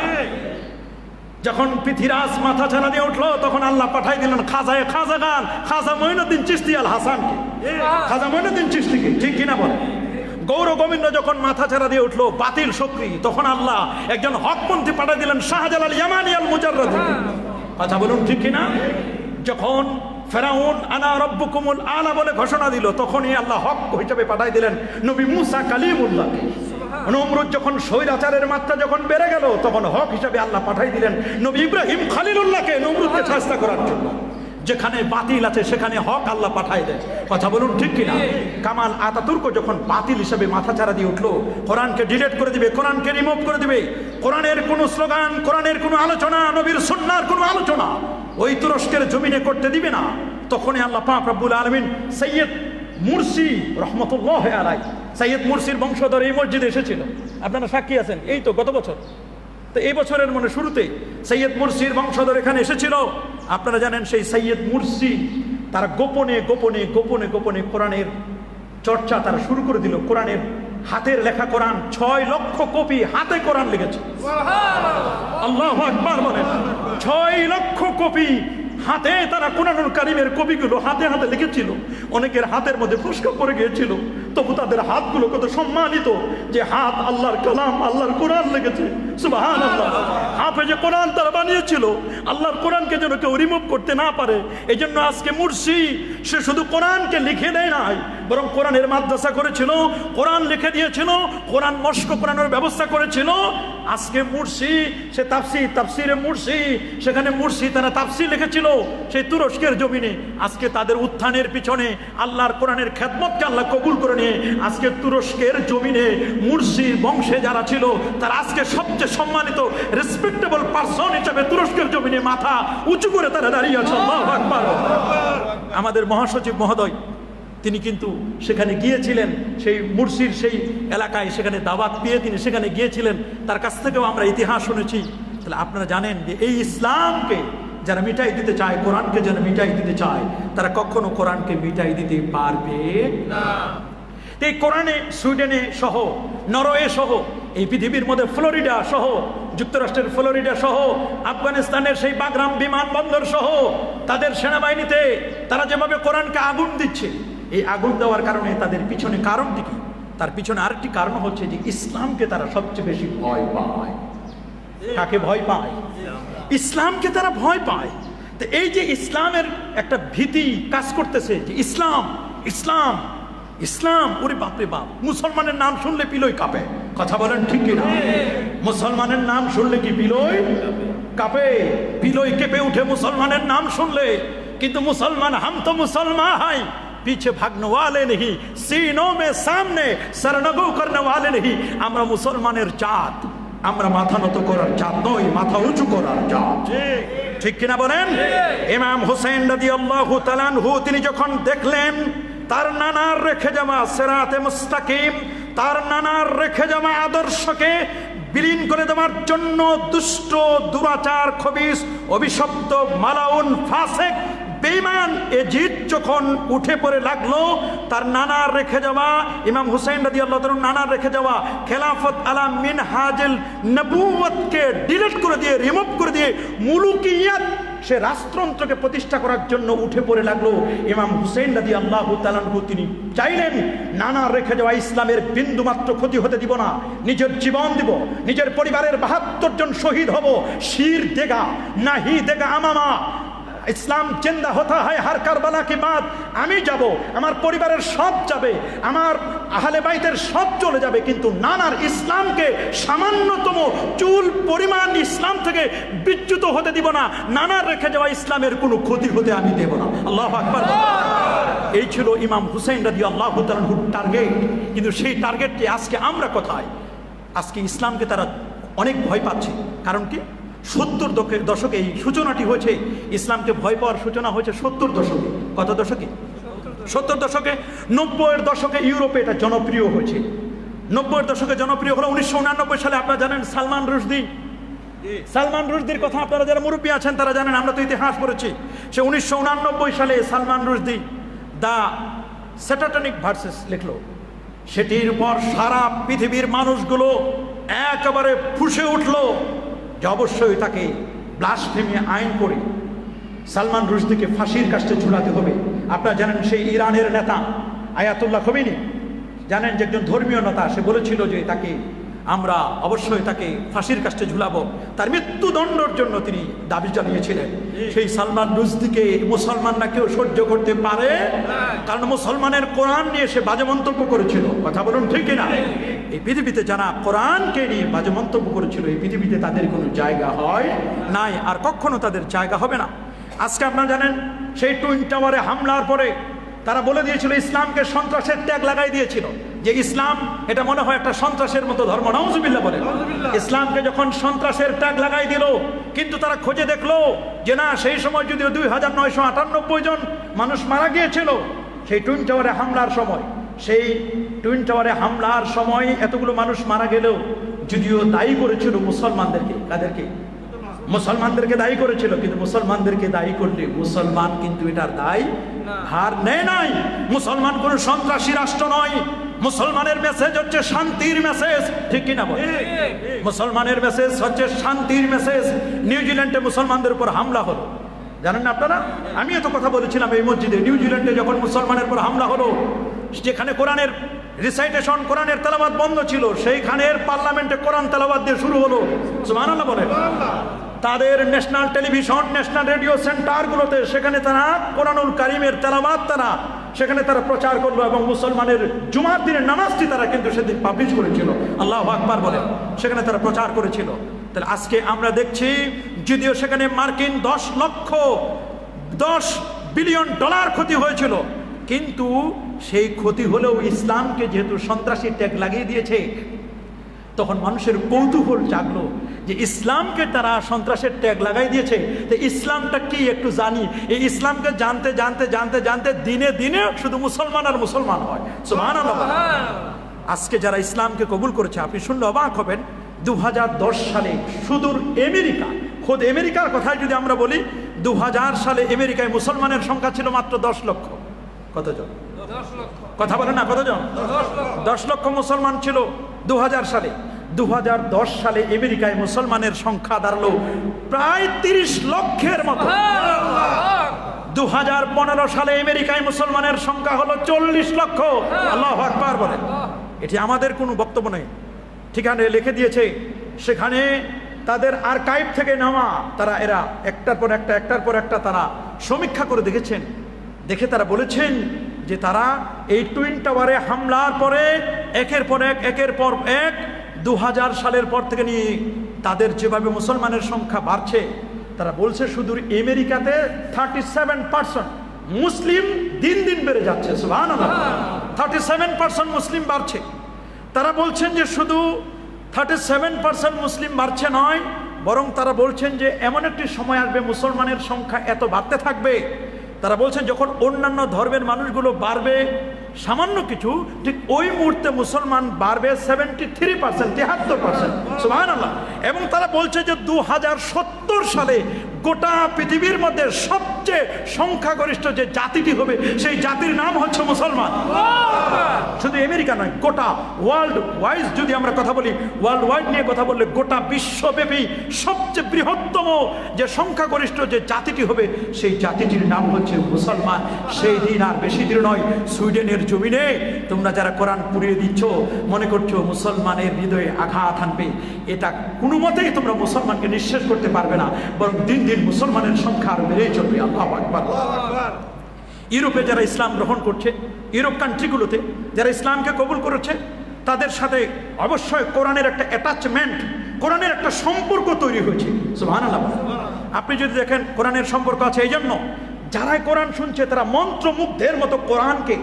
যখন পৃথিরাজ মাথা চারা দিয়ে উঠলো তখন আল্লাহ পাঠাই দিলেন খাজা মঈনুদ্দিন চিশতি আল হাসানকে, খাজা মঈনুদ্দিন চিশতিকে। ঠিক কিনা বলেন? গৌর গোবিন্দ যখন মাথা চারা দিয়ে উঠলো বাতিল শক্তি, তখন আল্লাহ একজন হকপন্থী পাঠাই দিলেন শাহজালাল ইয়ামানি আল মুজাররদ। কথা বলুন ঠিক কিনা? যখন ফেরাউন আনা রব্বুকুমুল আলা বলে ঘোষণা দিল, তখনই আল্লাহ হক হিসেবে পাঠাই দিলেন নবী মুসা কালিমুল্লাহকে। নমরুদ যখন স্বৈরাচারের মাত্রা যখন বেড়ে গেল, তখন হক হিসেবে আল্লাহ পাঠাই দিলেন নবী ইব্রাহিম খলিলুল্লাহকে নমরুদকে শাস্তি করার জন্য। যেখানে বাতিল আছে সেখানে হক আল্লাহ পাঠাই দেয়। কথা বলুন ঠিক কিনা? কামাল আতাতুর্ক যখন বাতিল হিসেবে মাথা চারা দিয়ে উঠলো, কোরআনকে ডিলিট করে দিবে, কোরআনকে রিমুভ করে দিবে, কোরআনের কোনো স্লোগান, কোরআনের কোনো আলোচনা, নবীর সুন্নাহর কোনো আলোচনা ওই তুরস্কের জমিনে করতে দিবে না, তখনই আল্লাহ পাক রব্বুল আলামিন সৈয়দ মুরসি রহমতুল্লাহ আলাইহি, সৈয়দ মুরসির বংশধর এই মসজিদে এসেছিল। আপনারা সাক্ষী আছেন, এই তো গত বছর, তো এই বছরের শুরুতে সৈয়দ মুরসির বংশধর এখানে এসেছিল। আপনারা জানেন সেই সৈয়দ মুরসি তারা গোপনে গোপনে গোপনে গোপনে কোরআনের চর্চা তারা শুরু করে দিল। কোরআনের হাতের লেখা কোরআন 6 লক্ষ কপি হাতে কোরআন লিখেছে। আল্লাহু আকবার বলেন। 6 লক্ষ কপি হাতে তারা কোরআনুল কারীমের কপিগুলো হাতে হাতে লিখেছিল। অনেকের হাতের মধ্যে ফুসকা পড়ে গিয়েছিল, তবু তাদের হাতগুলো কত সম্মানিত যে হাত আল্লাহর কালাম, আল্লাহর কোরআন লিখেছে। সুবহানাল্লাহ। হাফেজে কোরআন তারা বানিয়েছিল, আল্লাহর কোরআনকে যেন কেউ রিমুভ করতে না পারে। এই জন্য আজকে মুরসি সে শুধু কোরআনকে লিখে দেয় নাই, বরং কোরআনের মাদ্রাসা করেছিল, কোরআন লিখে দিয়েছিল, কোরআন মস্ক কোরআনের ব্যবস্থা করেছিল। আজকে মুরসি সে তাফসিরে মুরসি, সেখানে মুরসি তারা তাফসির লিখেছিল সেই তুরস্কের জমিনে। আজকে তাদের উত্থানের পিছনে আল্লাহর কোরআনের খেদমতকে আল্লাহ কবুল করে নিয়ে আজকে তুরস্কের জমিনে মুরসির বংশে যারা ছিল তারা আজকে সবচেয়ে সম্মানিত রেসপেক্টেবল পারসন হিসেবে তুরস্কের জমিনে মাথা উঁচু করে তারা দাঁড়িয়ে আছে। আল্লাহু আকবার। আমাদের মহাসচিব মহোদয় তিনি কিন্তু সেখানে গিয়েছিলেন, সেই মুরসির সেই এলাকায়, সেখানে দাওয়াত পেয়ে তিনি সেখানে গিয়েছিলেন। তার কাছ থেকেও আমরা ইতিহাস শুনেছি। তাহলে আপনারা জানেন যে এই ইসলামকে যারা মিটাই দিতে চায়, কোরআনকে যারা মিটাই দিতে চায়, তারা কখনো কোরআনকে মিটাই দিতে পারবে না। এই কোরআনে সুইডেনে সহ, নরওয়ে সহ, এই পৃথিবীর মধ্যে ফ্লোরিডা সহ, যুক্তরাষ্ট্রের ফ্লোরিডা সহ, আফগানিস্তানের সেই বাগরাম বিমানবন্দর সহ তাদের সেনাবাহিনীতে তারা যেভাবে কোরআনকে আগুন দিচ্ছে, এই আগুন দেওয়ার কারণে তাদের পিছনে কারণটি কি? তার পিছনে আরেকটি কারণ হচ্ছে যে ইসলামকে তারা সবচেয়ে বেশি ভয় পায়। কাকে ভয় পায়? ইসলামকে তারা ভয় পায়। তো এই যে ইসলামের একটা ভীতি কাজ করতেছে যে ইসলাম ইসলাম ইসলাম, ওরে বাপরে বাপ, মুসলমানের নাম শুনলে পিলই কাঁপে। কথা বলেন ঠিক কিনা? মুসলমানের নাম শুনলে কি পিলই কাঁপে? পিলই কেঁপে উঠে মুসলমানের নাম শুনলে। কিন্তু মুসলমান, হাম তো মুসলমান হাই, पीछे भागने वाले नहीं, सीनों में सामने सरनगू करने वाले नहीं। আমরা মুসলমানের জাত, আমরা মাথা নত করার জাত নই, মাথা উঁচু করার জাত। ঠিক কিনা বলেন? ইমাম হুসাইন রাদিয়াল্লাহু তাআলা আনহু তিনি যখন দেখলেন তার নানার রেখে যাওয়া সিরাতে মুস্তাকিম, তার নানার রেখে যাওয়া আদর্শকে বিলীন করে দেওয়ার জন্য দুষ্ট, দুরাচার, খবিস, অভিশপ্ত, মালাউন, ফাসেক, বেঈমান এজিদ যখন উঠে পড়ে লাগলো, তার নানার রেখে যাওয়া ইমাম হুসাইন রাদিয়াল্লাহু তাআলা নানার রেখে যাওয়া খেলাফত আলা মিনহাজুল নবুওয়াতকে ডিলিট করে দিয়ে, রিমুভ করে দিয়ে মুলুকিয়াত, সে রাষ্ট্রযন্ত্রকে প্রতিষ্ঠা করার জন্য উঠে পড়ে লাগলো। ইমাম হুসাইন রাদিয়াল্লাহু তাআলা তিনি চাইলেন নানা রেখে যাওয়া ইসলামের বিন্দু মাত্র ক্ষতি হতে দিব না, নিজের জীবন দিব, নিজের পরিবারের ৭২ জন শহীদ হব, শির দেগা নাহি দেগা আমামা, ইসলাম জিন্দা হতা হয় হার কারবালা কি বাদ, আমি যাব, আমার পরিবারের সব যাবে, আমার আহলে বাইতের সব চলে যাবে, কিন্তু নানার ইসলামকে সামান্যতম চুল পরিমাণ ইসলাম থেকে বিচ্যুত হতে দিব না, নানার রেখে যাওয়া ইসলামের কোনো ক্ষতি হতে আমি দেব না। আল্লাহু আকবার। এই ছিল ইমাম হুসাইন রাদিয়াল্লাহু তাআলার টার্গেট। কিন্তু সেই টার্গেটটি আজকে আমরা কোথায়? আজকে ইসলামকে তারা অনেক ভয় পাচ্ছে। কারণ কি? ৭০ দশকে এই সূচনাটি হয়েছে। ইসলামকে ভয় পাওয়ার সূচনা হয়েছে ৭০ দশকে। কত দশকে? ৭০ দশকে। ৯০-এর দশকে ইউরোপে এটা জনপ্রিয় হয়েছে। ৯০-এর দশকে জনপ্রিয় হলো ১৯৮৯ সালে। আপনারা জানেন সালমান রুশদি, সালমান রুশদির কথা আপনারা যারা মুরব্বী আছেন তারা জানেন, আমরা তো ইতিহাস পড়েছি। সে ১৯৮৯ সালে Salman Rushdie the Satanic Verses লিখলো। সেটির পর সারা পৃথিবীর মানুষগুলো একেবারে ফুঁসে উঠলো যে অবশ্যই তাকে ব্লাসফেমি আইন করে সালমান রুশদিকে ফাঁসির কাস্টে ঝুলাতে হবে। আপনারা জানেন সেই ইরানের নেতা আয়াতুল্লাহ খোমেনি, জানেন যে একজন ধর্মীয় নেতা, সে বলেছিল যে তাকে আমরা অবশ্যই তাকে ফাঁসির কাস্টে ঝুলাবো। তার মৃত্যুদণ্ডের জন্য তিনি দাবি জানিয়েছিলেন। সেই সালমান রুশদিকে মুসলমানরা কেউ সহ্য করতে পারে? কারণ মুসলমানের কোরআন নিয়ে সে বাজে মন্তব্য করেছিল। কথা বলুন ঠিক কিনা? এই পৃথিবীতে যারা কোরআনকে নিয়ে বাজে মন্তব্য করেছিল, এই পৃথিবীতে তাদের কোনো জায়গা হয় নাই, আর কখনো তাদের জায়গা হবে না। আজকে আপনারা জানেন সেই টুইন টাওয়ারে হামলার পরে তারা বলে দিয়েছিল, ইসলামকে সন্ত্রাসের ট্যাগ লাগাই দিয়েছিল, যে ইসলাম এটা মনে হয় একটা সন্ত্রাসের মতো ধর্ম। নাউজুবিল্লাহ বলে। ইসলামকে যখন সন্ত্রাসের ট্যাগ লাগাই দিল, কিন্তু তারা খোঁজে দেখলো যে না, সেই সময় যদিও ২৯৯৮ জন মানুষ মারা গিয়েছিল সেই টুইন টাওয়ারে হামলার সময়। সেই টুইন টাওয়ারে হামলার সময় এতগুলো মানুষ মারা গেলেও যদিও দায়ী করেছিল মুসলমানদেরকে। কাদেরকে? মুসলমানদেরকে দায়ী করেছিল। কিন্তু মুসলমানদেরকে দায়ী করলে মুসলমান কিন্তু এটার দায় হার নেয় নাই। মুসলমান কোন সন্ত্রাসী রাষ্ট্র নয়। মুসলমানের মেসেজ হচ্ছে শান্তির মেসেজ। ঠিক কিনা বল? মুসলমানের মেসেজ হচ্ছে শান্তির মেসেজ। নিউজিল্যান্ডে মুসলমানদের উপর হামলা হলো, জানেন না আপনারা? আমিও তো কথা বলেছিলাম এই মসজিদে। নিউজিল্যান্ডে যখন মুসলমানের উপর হামলা হলো, যেখানে কোরআনের রিসাইটেশন, কোরআনের তেলাওয়াত বন্ধ ছিল, সেইখানের পার্লামেন্টে কোরআন তেলাওয়াত দিয়ে শুরু হলো। সুবহানাল্লাহ বলেন। তাদের ন্যাশনাল টেলিভিশন, ন্যাশনাল রেডিও সেন্টারগুলোতে সেখানে তারা কোরআনুল কারিমের তেলাওয়াত সেখানে তারা প্রচার করলো, এবং মুসলমানের জুমার দিনের নামাজটি তারা কিন্তু সেদিন পাবলিশ করেছিল। আল্লাহু আকবার বলেন। সেখানে তারা প্রচার করেছিল। তাহলে আজকে আমরা দেখছি, যদিও সেখানে মার্কিন 10 বিলিয়ন ডলার ক্ষতি হয়েছিল, কিন্তু সেই ক্ষতি হলেও ইসলামকে যেহেতু সন্ত্রাসী ট্যাগ লাগিয়ে দিয়েছে, তখন মানুষের কৌতূহল জাগলো যে ইসলামকে তারা সন্ত্রাসের ট্যাগ লাগাই দিয়েছে, তো ইসলামটা কি একটু জানি। এই ইসলামকে জানতে জানতে জানতে জানতে দিনে দিনে শুধু মুসলমান আর মুসলমান হয়। সুবহানাল্লাহ। আজকে যারা ইসলামকে কবুল করেছে, আপনি শুনলে অবাক হবেন, 2010 সালে সুদূর আমেরিকা, খোদ আমেরিকার কথাই যদি আমরা বলি, 2000 সালে আমেরিকায় মুসলমানের সংখ্যা ছিল মাত্র 10 লক্ষ। কতজন? 10 লক্ষ। কথা বলেন না, কতজন? 10 লক্ষ মুসলমান ছিল 2000 সালে। 2010 সালে আমেরিকায় মুসলমানের সংখ্যা দাঁড়ালো প্রায় 30 লক্ষের মতো। 2015 সালে আমেরিকায় মুসলমানের সংখ্যা হলো 40 লক্ষ। আল্লাহু আকবার বলেন। এটি আমাদের কোনো বক্তব্য নেই, ঠিকানে লিখে দিয়েছে, সেখানে তাদের আর্কাইভ থেকে নেওয়া, তারা এরা একটার পর একটা তারা সমীক্ষা করে দেখেছেন, দেখে তারা বলেছেন যে তারা এই টুইন টাওয়ারে হামলার পরে একের পর এক 2000 সালের পর থেকে নিয়ে তাদের যেভাবে মুসলমানের সংখ্যা বাড়ছে, তারা বলছে শুধু আমেরিকাতে 37% মুসলিম দিন দিন বেড়ে যাচ্ছে। সুবহানাল্লাহ, 37% মুসলিম বাড়ছে। তারা বলছেন যে শুধু 37% মুসলিম বাড়ছে নয়, বরং তারা বলছেন যে এমন একটি সময় আসবে মুসলমানের সংখ্যা এত বাড়তে থাকবে, তারা বলছেন যখন অন্যান্য ধর্মের মানুষগুলো বাড়বে সামান্য কিছু, ঠিক ওই মুহূর্তে মুসলমান বাড়বে 73%। সুবহানাল্লাহ। এবং তারা বলছে যে 2070 সালে গোটা পৃথিবীর মধ্যে সবচেয়ে সংখ্যাগরিষ্ঠ যে জাতিটি হবে সেই জাতির নাম হচ্ছে মুসলমান। শুধু আমেরিকা নয়, গোটা ওয়ার্ল্ড ওয়াইজ যদি আমরা কথা বলি, ওয়ার্ল্ড ওয়াইড নিয়ে কথা বললে গোটা বিশ্বব্যাপী সবচেয়ে বৃহত্তম যে সংখ্যাগরিষ্ঠ যে জাতিটি হবে সেই জাতিটির নাম হচ্ছে মুসলমান। সেই দিন আর বেশি দিন নয়, সুইডেনের জমিনে তোমরা যারা কোরআন পুড়িয়ে দিচ্ছ, মনে করছো মুসলমানের হৃদয়ে আঘাত আনবে, এটা কোনো মতেই তোমরা মুসলমানকে নিঃশেষ করতে পারবে না, বরং দিন দিন মুসলমানের সংখ্যা আরো বেড়েই চলবে। আল্লাহু আকবার। ইউরোপে যারা ইসলাম গ্রহণ করছে, ইউরোপ কান্ট্রিগুলোতে যারা ইসলামকে কবুল করেছে, তাদের সাথে অবশ্যই কোরআনের একটা অ্যাটাচমেন্ট, কোরআনের একটা সম্পর্ক তৈরি হয়েছে। সুবহানাল্লাহ। আপনি যদি দেখেন কোরআনের সম্পর্ক আছে, এই জন্য যারাই কোরআন শুনছে তারা মন্ত্রমুগ্ধের মতো কোরআনকে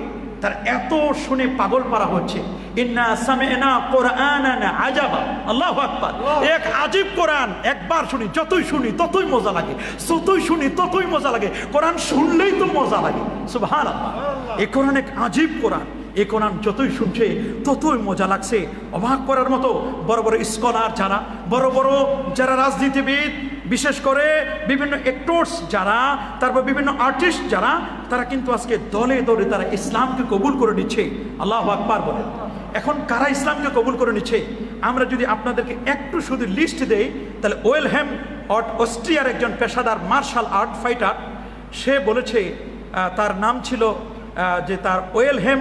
তার এত শুনে পাগল পারা হচ্ছে। ইন্না সামি'না কুরআনান আজাবা। আল্লাহু আকবার। এক আজীব কোরআন, একবার যতই শুনি ততই মজা লাগে, যতই শুনি ততই মজা লাগে, কোরআন শুনলেই তো মজা লাগে। সুবহানাল্লাহ। এই কোরআন এক আজীব কোরআন, এই কোরআন যতই শুনছে ততই মজা লাগছে। অবাক করার মতো বড় বড় স্কলার যারা, বড় বড় যারা রাজনীতিবিদ, বিশেষ করে বিভিন্ন অ্যাক্টরস যারা, তারপর বিভিন্ন আর্টিস্ট যারা, তারা কিন্তু আজকে দলে দলে তারা ইসলামকে কবুল করে নিচ্ছে। আল্লাহু আকবার বলে। এখন কারা ইসলামকে কবুল করে নিচ্ছে আমরা যদি আপনাদেরকে একটু শুধু লিস্ট দেই, তাহলে ওয়েলহেম অস্ট্রিয়ার একজন পেশাদার মার্শাল আর্ট ফাইটার, সে বলেছে, তার নাম ছিল যে তার ওয়েলহেম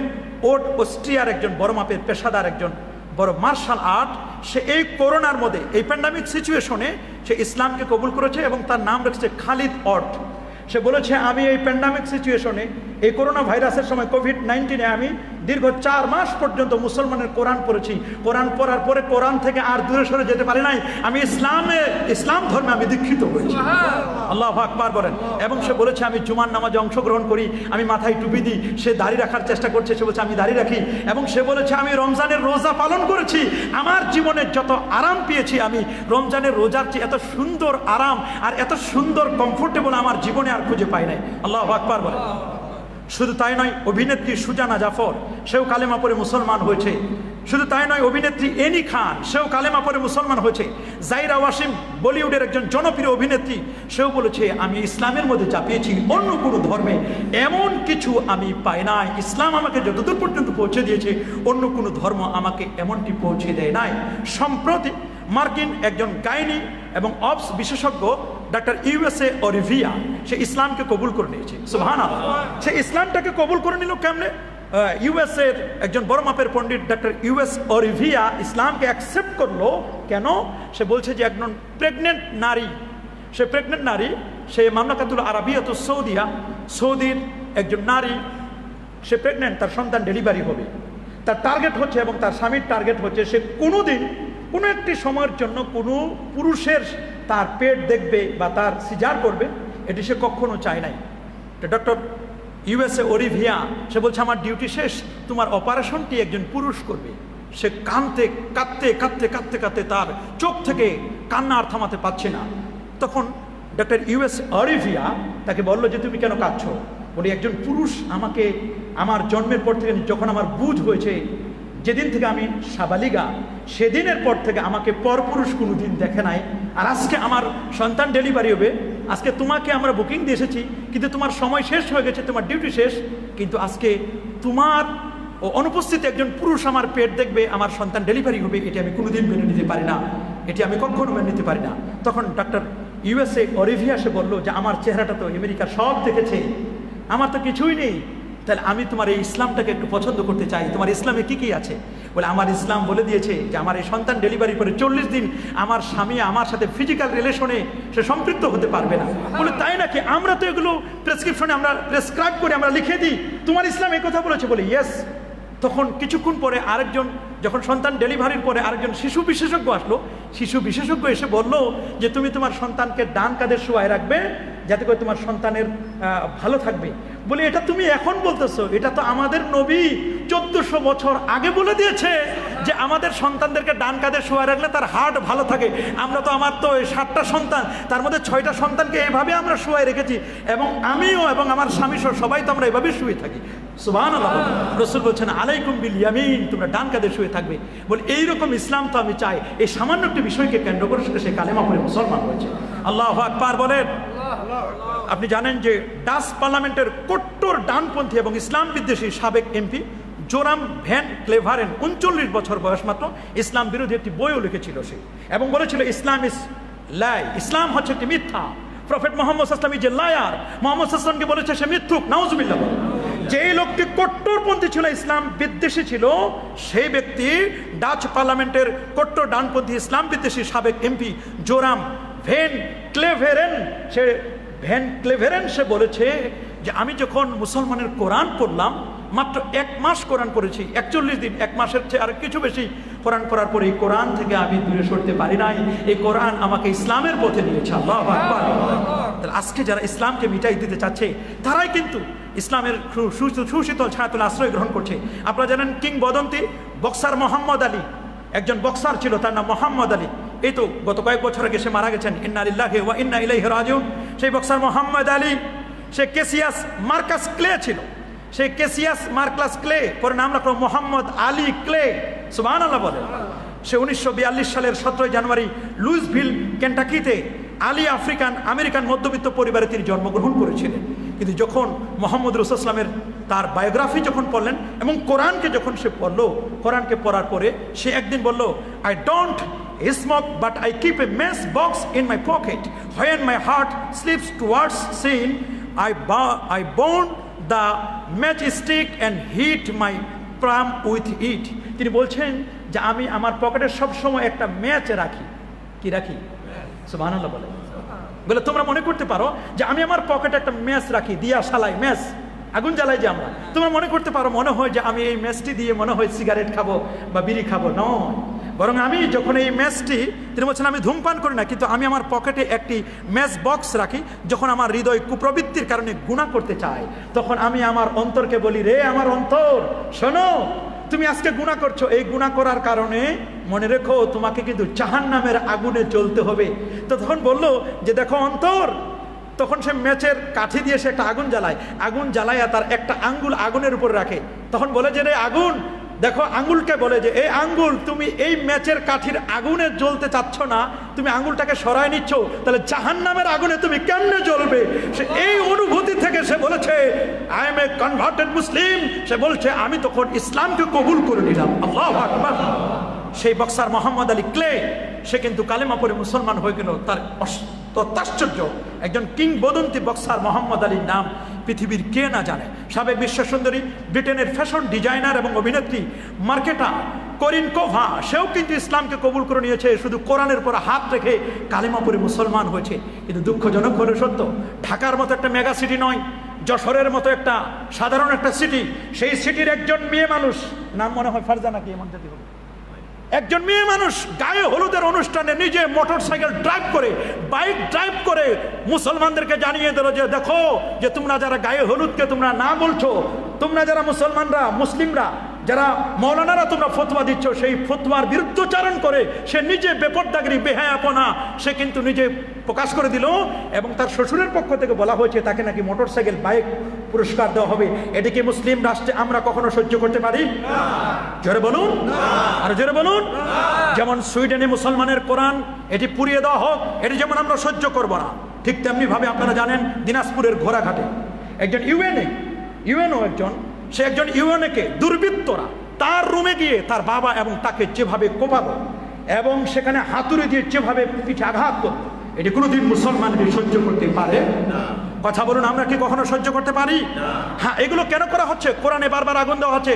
অস্ট্রিয়ার একজন বড় মাপের পেশাদার একজন বড় মার্শাল আর্ট, সে এই করোনার মধ্যে, এই প্যান্ডামিক সিচুয়েশনে সে ইসলামকে কবুল করেছে এবং তার নাম রেখেছে খালিদ অট। সে বলেছে, আমি এই প্যান্ডামিক সিচুয়েশনে, এই করোনা ভাইরাসের সময় কোভিড-19-এ আমি দীর্ঘ 4 মাস পর্যন্ত মুসলমানের কোরআন পড়েছি। কোরআন পড়ার পরে কোরআন থেকে আর দূরে সরে যেতে পারি নাই, আমি ইসলাম ধর্মে আমি দীক্ষিত হয়েছি। আল্লাহু আকবার বলেন। এবং সে বলেছে, আমি জুমার নামাজে অংশগ্রহণ করি, আমি মাথায় টুপি দিই, সে দাড়ি রাখার চেষ্টা করছে, সে বলছে আমি দাড়ি রাখি। এবং সে বলেছে, আমি রমজানের রোজা পালন করেছি, আমার জীবনে যত আরাম পেয়েছি আমি রমজানের রোজার চেয়ে এত সুন্দর আরাম আর এত সুন্দর কমফোর্টেবল আমার জীবনে আর খুঁজে পাই নাই। আল্লাহু আকবার বলেন। শুধু তাই নয়, অভিনেত্রী সুজানা জাফর, সেও কালেমা পড়ে মুসলমান হয়েছে। শুধু তাই নয়, অভিনেত্রী এনি খান, সেও কালেমা পড়ে মুসলমান হয়েছে। জাইরা ওয়াসিম, বলিউডের একজন জনপ্রিয় অভিনেত্রী, সেও বলেছে, আমি ইসলামের মধ্যে যা পেয়েছি অন্য কোনো ধর্মে এমন কিছু আমি পাই নাই। ইসলাম আমাকে যতদূর পর্যন্ত পৌঁছে দিয়েছে, অন্য কোনো ধর্ম আমাকে এমনটি পৌঁছে দেয় নাই। সম্প্রতি মার্কিন একজন গাইনি এবং অবস বিশেষজ্ঞ ডাক্তার ইউএসএ অলিভিয়া, সে ইসলামকে কবুল করে নিয়েছে। সুবহানাল্লাহ। সে ইসলামটাকে কবুল করে নিল কেমনে? ইউএসএর একজন বড় মাপের পণ্ডিত ডাক্তার ইউএস অলিভিয়া ইসলামকে অ্যাকসেপ্ট করলো কেন? সে বলছে যে একজন প্রেগনেন্ট নারী, সে মামলাকাতুল আরাবিয়াতুস সৌদিয়া, সৌদির একজন নারী, সে প্রেগনেন্ট, তার সন্তান ডেলিভারি হবে, তার টার্গেট হচ্ছে এবং তার স্বামীর টার্গেট হচ্ছে সে কোনোদিন কোনো একটি সময়ের জন্য কোনো পুরুষের তার পেট দেখবে বা তার সিজার করবে, এটি সে কখনো চায় নাই। ডক্টর ইউএসএ অলিভিয়া, সে বলছে, আমার ডিউটি শেষ, তোমার অপারেশনটি একজন পুরুষ করবে। সে কাঁদতে তার চোখ থেকে কান্না আর থামাতে পারছে না। তখন ডক্টর ইউএসএ অলিভিয়া তাকে বলল যে তুমি কেন কাঁদছো? বলি, একজন পুরুষ আমাকে আমার জন্মের পর থেকে, যখন আমার বুঝ হয়েছে, যেদিন থেকে আমি সাবালিগা, সেদিনের পর থেকে আমাকে পরপুরুষ কোনো দিন দেখে নাই। আর আজকে আমার সন্তান ডেলিভারি হবে, আজকে তোমাকে আমরা বুকিং দিয়ে এসেছি, কিন্তু তোমার সময় শেষ হয়ে গেছে, তোমার ডিউটি শেষ, কিন্তু আজকে তোমার অনুপস্থিতি একজন পুরুষ আমার পেট দেখবে, আমার সন্তান ডেলিভারি হবে, এটি আমি কোনোদিন মেনে নিতে পারি না, এটি আমি কখনো মেনে নিতে পারি না। তখন ডাক্তার ইউএসএ অলিভিয়া সে বলল যে আমার চেহারাটা তো আমেরিকার সব দেখেছে, আমার তো কিছুই নেই, তাহলে আমি তোমার এই ইসলামটাকে একটু পছন্দ করতে চাই, তোমার ইসলামে কি কি আছে? বলে আমার ইসলাম বলে দিয়েছে যে আমার এই সন্তান ডেলিভারি করে 40 দিন আমার স্বামী আমার সাথে ফিজিক্যাল রিলেশনে সে সম্পৃক্ত হতে পারবে না। বলে তাই নাকি? আমরা তো এগুলো প্রেসক্রিপশনে আমরা প্রেসক্রাইব করে আমরা লিখে দিই, তোমার ইসলাম এই কথা বলেছে। বলে ইয়েস। তখন কিছুক্ষণ পরে আরেকজন, যখন সন্তান ডেলিভারির পরে আরেকজন শিশু বিশেষজ্ঞ আসলো, শিশু বিশেষজ্ঞ এসে বলল যে তুমি তোমার সন্তানকে ডান কাঁধে শোয়ায় রাখবে যাতে করে তোমার সন্তানের ভালো থাকবে। বলে এটা তুমি এখন বলতেছো? এটা তো আমাদের নবী 1400 বছর আগে বলে দিয়েছে যে আমাদের সন্তানদেরকে ডান কাঁধে শোয়ায় রাখলে তার হার্ট ভালো থাকে। আমরা তো আমার তো 7টা সন্তান, তার মধ্যে 6টা সন্তানকে এভাবে আমরা শোয়ায় রেখেছি, এবং আমিও এবং আমার স্বামী সহ সবাই তো আমরা এভাবে শুয়ে থাকি। সুবহানাল্লাহ। রাসূল বলছেন আলাইকুম বিল ইয়ামিন, তোমরা ডান কাঁধে শুয়ে থাকবে। বলে এইরকম ইসলাম তো আমি চাই। এই সামান্য একটি বিষয়কে কেন্দ্র করে সে কালেমা পড়ে মুসলমান হয়েছে। আল্লাহু আকবার বলেন। আপনি জানেন যে ডাচ পার্লামেন্টের কট্টর ডানপন্থী এবং ইসলাম বিদ্বেষী সাবেক এমপি জোরাম ভ্যান ক্লেভারেন 39 বছর বয়স মাত্র ইসলাম বিরোধী একটি বইও লিখেছিল সে, এবং বলেছিল ইসলাম ইজ লাই, ইসলাম হচ্ছে একটি মিথ্যা। প্রফেট মোহাম্মদ সাল্লাল্লাহু আলাইহি ওয়াসাল্লাম যে লায়ার, মোহাম্মদ সাল্লাল্লাহু আলাইহি ওয়াসাল্লামকে বলেছে সে মিথ্যুক, নাউজুবিল্লাহ। যে লোকটি কট্টরপন্থী ছিল, ইসলাম বিদ্বেষী ছিল, সেই ব্যক্তি ডাচ পার্লামেন্টের কট্টর ডানপন্থী ইসলাম বিদ্বেষী সাবেক এমপি জোরাম ভ্যান ক্লেভেরেন সে বলেছে যে আমি যখন মুসলমানের কোরআন পড়লাম, মাত্র 1 মাস কোরআন পড়েছি, 41 দিন, 1 মাসের চেয়ে আর কিছু বেশি কোরআন পড়ার পরে এই কোরআন থেকে আমি দূরে সরতে পারি নাই। এই কোরআন আমাকে ইসলামের পথে নিয়েছে। আল্লাহু আকবার। তাহলে আজকে যারা ইসলামকে মিটাই দিতে চাচ্ছে তারাই কিন্তু ইসলামের সুশীতল ছায়াতলে আশ্রয় গ্রহণ করছে। আপনারা জানেন কিংবদন্তি বক্সার মোহাম্মদ আলী, একজন বক্সার ছিল, তার নাম মোহাম্মদ আলী। এই তো গত কয়েক বছর আগে সে মারা গেছেন, ইন্না লিল্লাহি ওয়া ইন্না ইলাইহি রাজিউন। সেই বক্সার মোহাম্মদ আলী সে কেসিয়াস মার্কাস ক্লে ছিল। সেই কেসিয়াস মার্কাস ক্লে পরে নাম রাখলো মোহাম্মদ আলী ক্লে। সুবহানাল্লাহ বলে। সে 1942 সালের 17 জানুয়ারি লুইসভিল কেন্টাকিতে আলী আমেরিকান মধ্যবিত্ত পরিবারে তিনি জন্মগ্রহণ করেছিলেন। কিন্তু যখন মোহাম্মদ রাসূলুল্লাহ সাল্লাল্লাহু আলাইহি ওয়াসাল্লামের তার বায়োগ্রাফি যখন পড়লেন এবং কোরআনকে যখন সে পড়লো, কোরআনকে পড়ার পরে সে একদিন বলল, I don't smoke but I keep a match box in my pocket. When my heart slips towards sin, I burn the matchstick and heat my palm with it. তিনি বলছেন যে আমি আমার পকেটে সব সময় একটা ম্যাচ রাখি। কি রাখি? সুবহানাল্লাহ বলে। বলে তোমরা মনে করতে পারো যে আমি আমার পকেটে একটা ম্যাচ রাখি, দিয়া শালাই ম্যাচ, আগুন জ্বালাই যে আমরা, তোমরা মনে করতে পারো মনে হয় যে আমি এই ম্যাচটি দিয়ে মনে হয় সিগারেট খাবো বা বিড়ি খাবো। নয়, বরং আমি যখন এই ম্যাচটি, তিনি বলছেন আমি ধূমপান করি না, কিন্তু আমি আমার পকেটে একটি ম্যাচ বক্স রাখি। যখন আমার হৃদয় কুপ্রবৃত্তির কারণে গুনাহ করতে চায়, তখন আমি আমার অন্তরকে বলি, রে আমার অন্তর শোনো, তুমি আজকে গুনাহ করছো, এই গুনাহ করার কারণে মনে রেখো তোমাকে কিন্তু জাহান্নামের আগুনে জ্বলতে হবে। তো তখন বললো যে দেখো অন্তর, তখন সে ম্যাচের কাঠি দিয়ে সে একটা আগুন জ্বালাইয়া তার একটা আঙ্গুল আগুনের উপর রাখে। তখন বলে যে রে আগুন, দেখো আঙ্গুলকে বলে যে এই আঙ্গুল, তুমি এই ম্যাচের কাঠির আগুনে জ্বলতে চাচ্ছ না, তুমি আঙ্গুলটাকে সরায় নিচ্ছ, তাহলে জাহান্নামের আগুনে তুমি কেমনে জ্বলবে? সে এই অনুভূতি থেকে সে বলেছে আই এম এ কনভার্টেড মুসলিম। সে বলছে আমি তখন ইসলামকে কবুল করে নিলাম। আল্লাহু আকবার। সেই বক্সার মোহাম্মদ আলী ক্লে সে কিন্তু কালেমা পড়ে মুসলমান হয়ে গেল। তার অত্যাশ্চর্য একজন কিংবদন্তি বক্সার মোহাম্মদ আলীর নাম পৃথিবীর কে না জানে। সাবেক বিশ্বসুন্দরী, ব্রিটেনের ফ্যাশন ডিজাইনার এবং অভিনেত্রী মার্কেটা করিনকোভা, সেও কিন্তু ইসলামকে কবুল করে নিয়েছে, শুধু কোরআনের পর হাত রেখে কালেমা পড়ে মুসলমান হয়েছে। কিন্তু দুঃখজনক হলে সত্য, ঢাকার মতো একটা মেগা সিটি নয়, যশোরের মতো একটা সাধারণ একটা সিটি, সেই সিটির একজন মেয়ে মানুষ, নাম মনে হয় ফারজানা কি এমন জাতি হবে, একজন মেয়ে মানুষ গায়ে হলুদের অনুষ্ঠানে নিজে মোটরসাইকেল ড্রাইভ করে, বাইক ড্রাইভ করে মুসলমানদেরকে জানিয়ে দিল যে দেখো, যে তোমরা যারা গায়ে হলুদকে তোমরা না বলছো, তোমরা যারা মুসলমানরা, মুসলিমরা যারা মৌলানারা তোমরা ফতোয়া দিচ্ছ, সেই ফতোয়ার বিরুদ্ধচারণ করে সে নিজে বেপরদাগিরি, বেহায়াপনা সে কিন্তু নিজে প্রকাশ করে দিল। এবং তার শ্বশুরের পক্ষ থেকে বলা হয়েছে তাকে নাকি মোটরসাইকেল, বাইক পুরস্কার দেওয়া হবে। এটিকে মুসলিম রাষ্ট্রে আমরা কখনো সহ্য করতে পারি? জোরে বলুন, আর জোরে বলুন। যেমন সুইডেনে মুসলমানের কোরআন এটি পুড়িয়ে দেওয়া হোক, এটি যেমন আমরা সহ্য করব না, ঠিক তেমনি ভাবে আপনারা জানেন দিনাজপুরের ঘোড়াঘাটে একজন ইউএনও একজন ইউএনএকে দুর্বৃত্তরা তার রুমে গিয়ে তার বাবা এবং তাকে যেভাবে কোপালো এবং সেখানে হাতুড়ি দিয়ে যেভাবে পিঠে আঘাত করতো, এটি কোনোদিন মুসলমান সহ্য করতে পারে না। কথা বলুন, আমরা কি কখনো সহ্য করতে পারি? হ্যাঁ, এগুলো কেন করা হচ্ছে? কোরআনে বারবার আগুন দেওয়া হচ্ছে,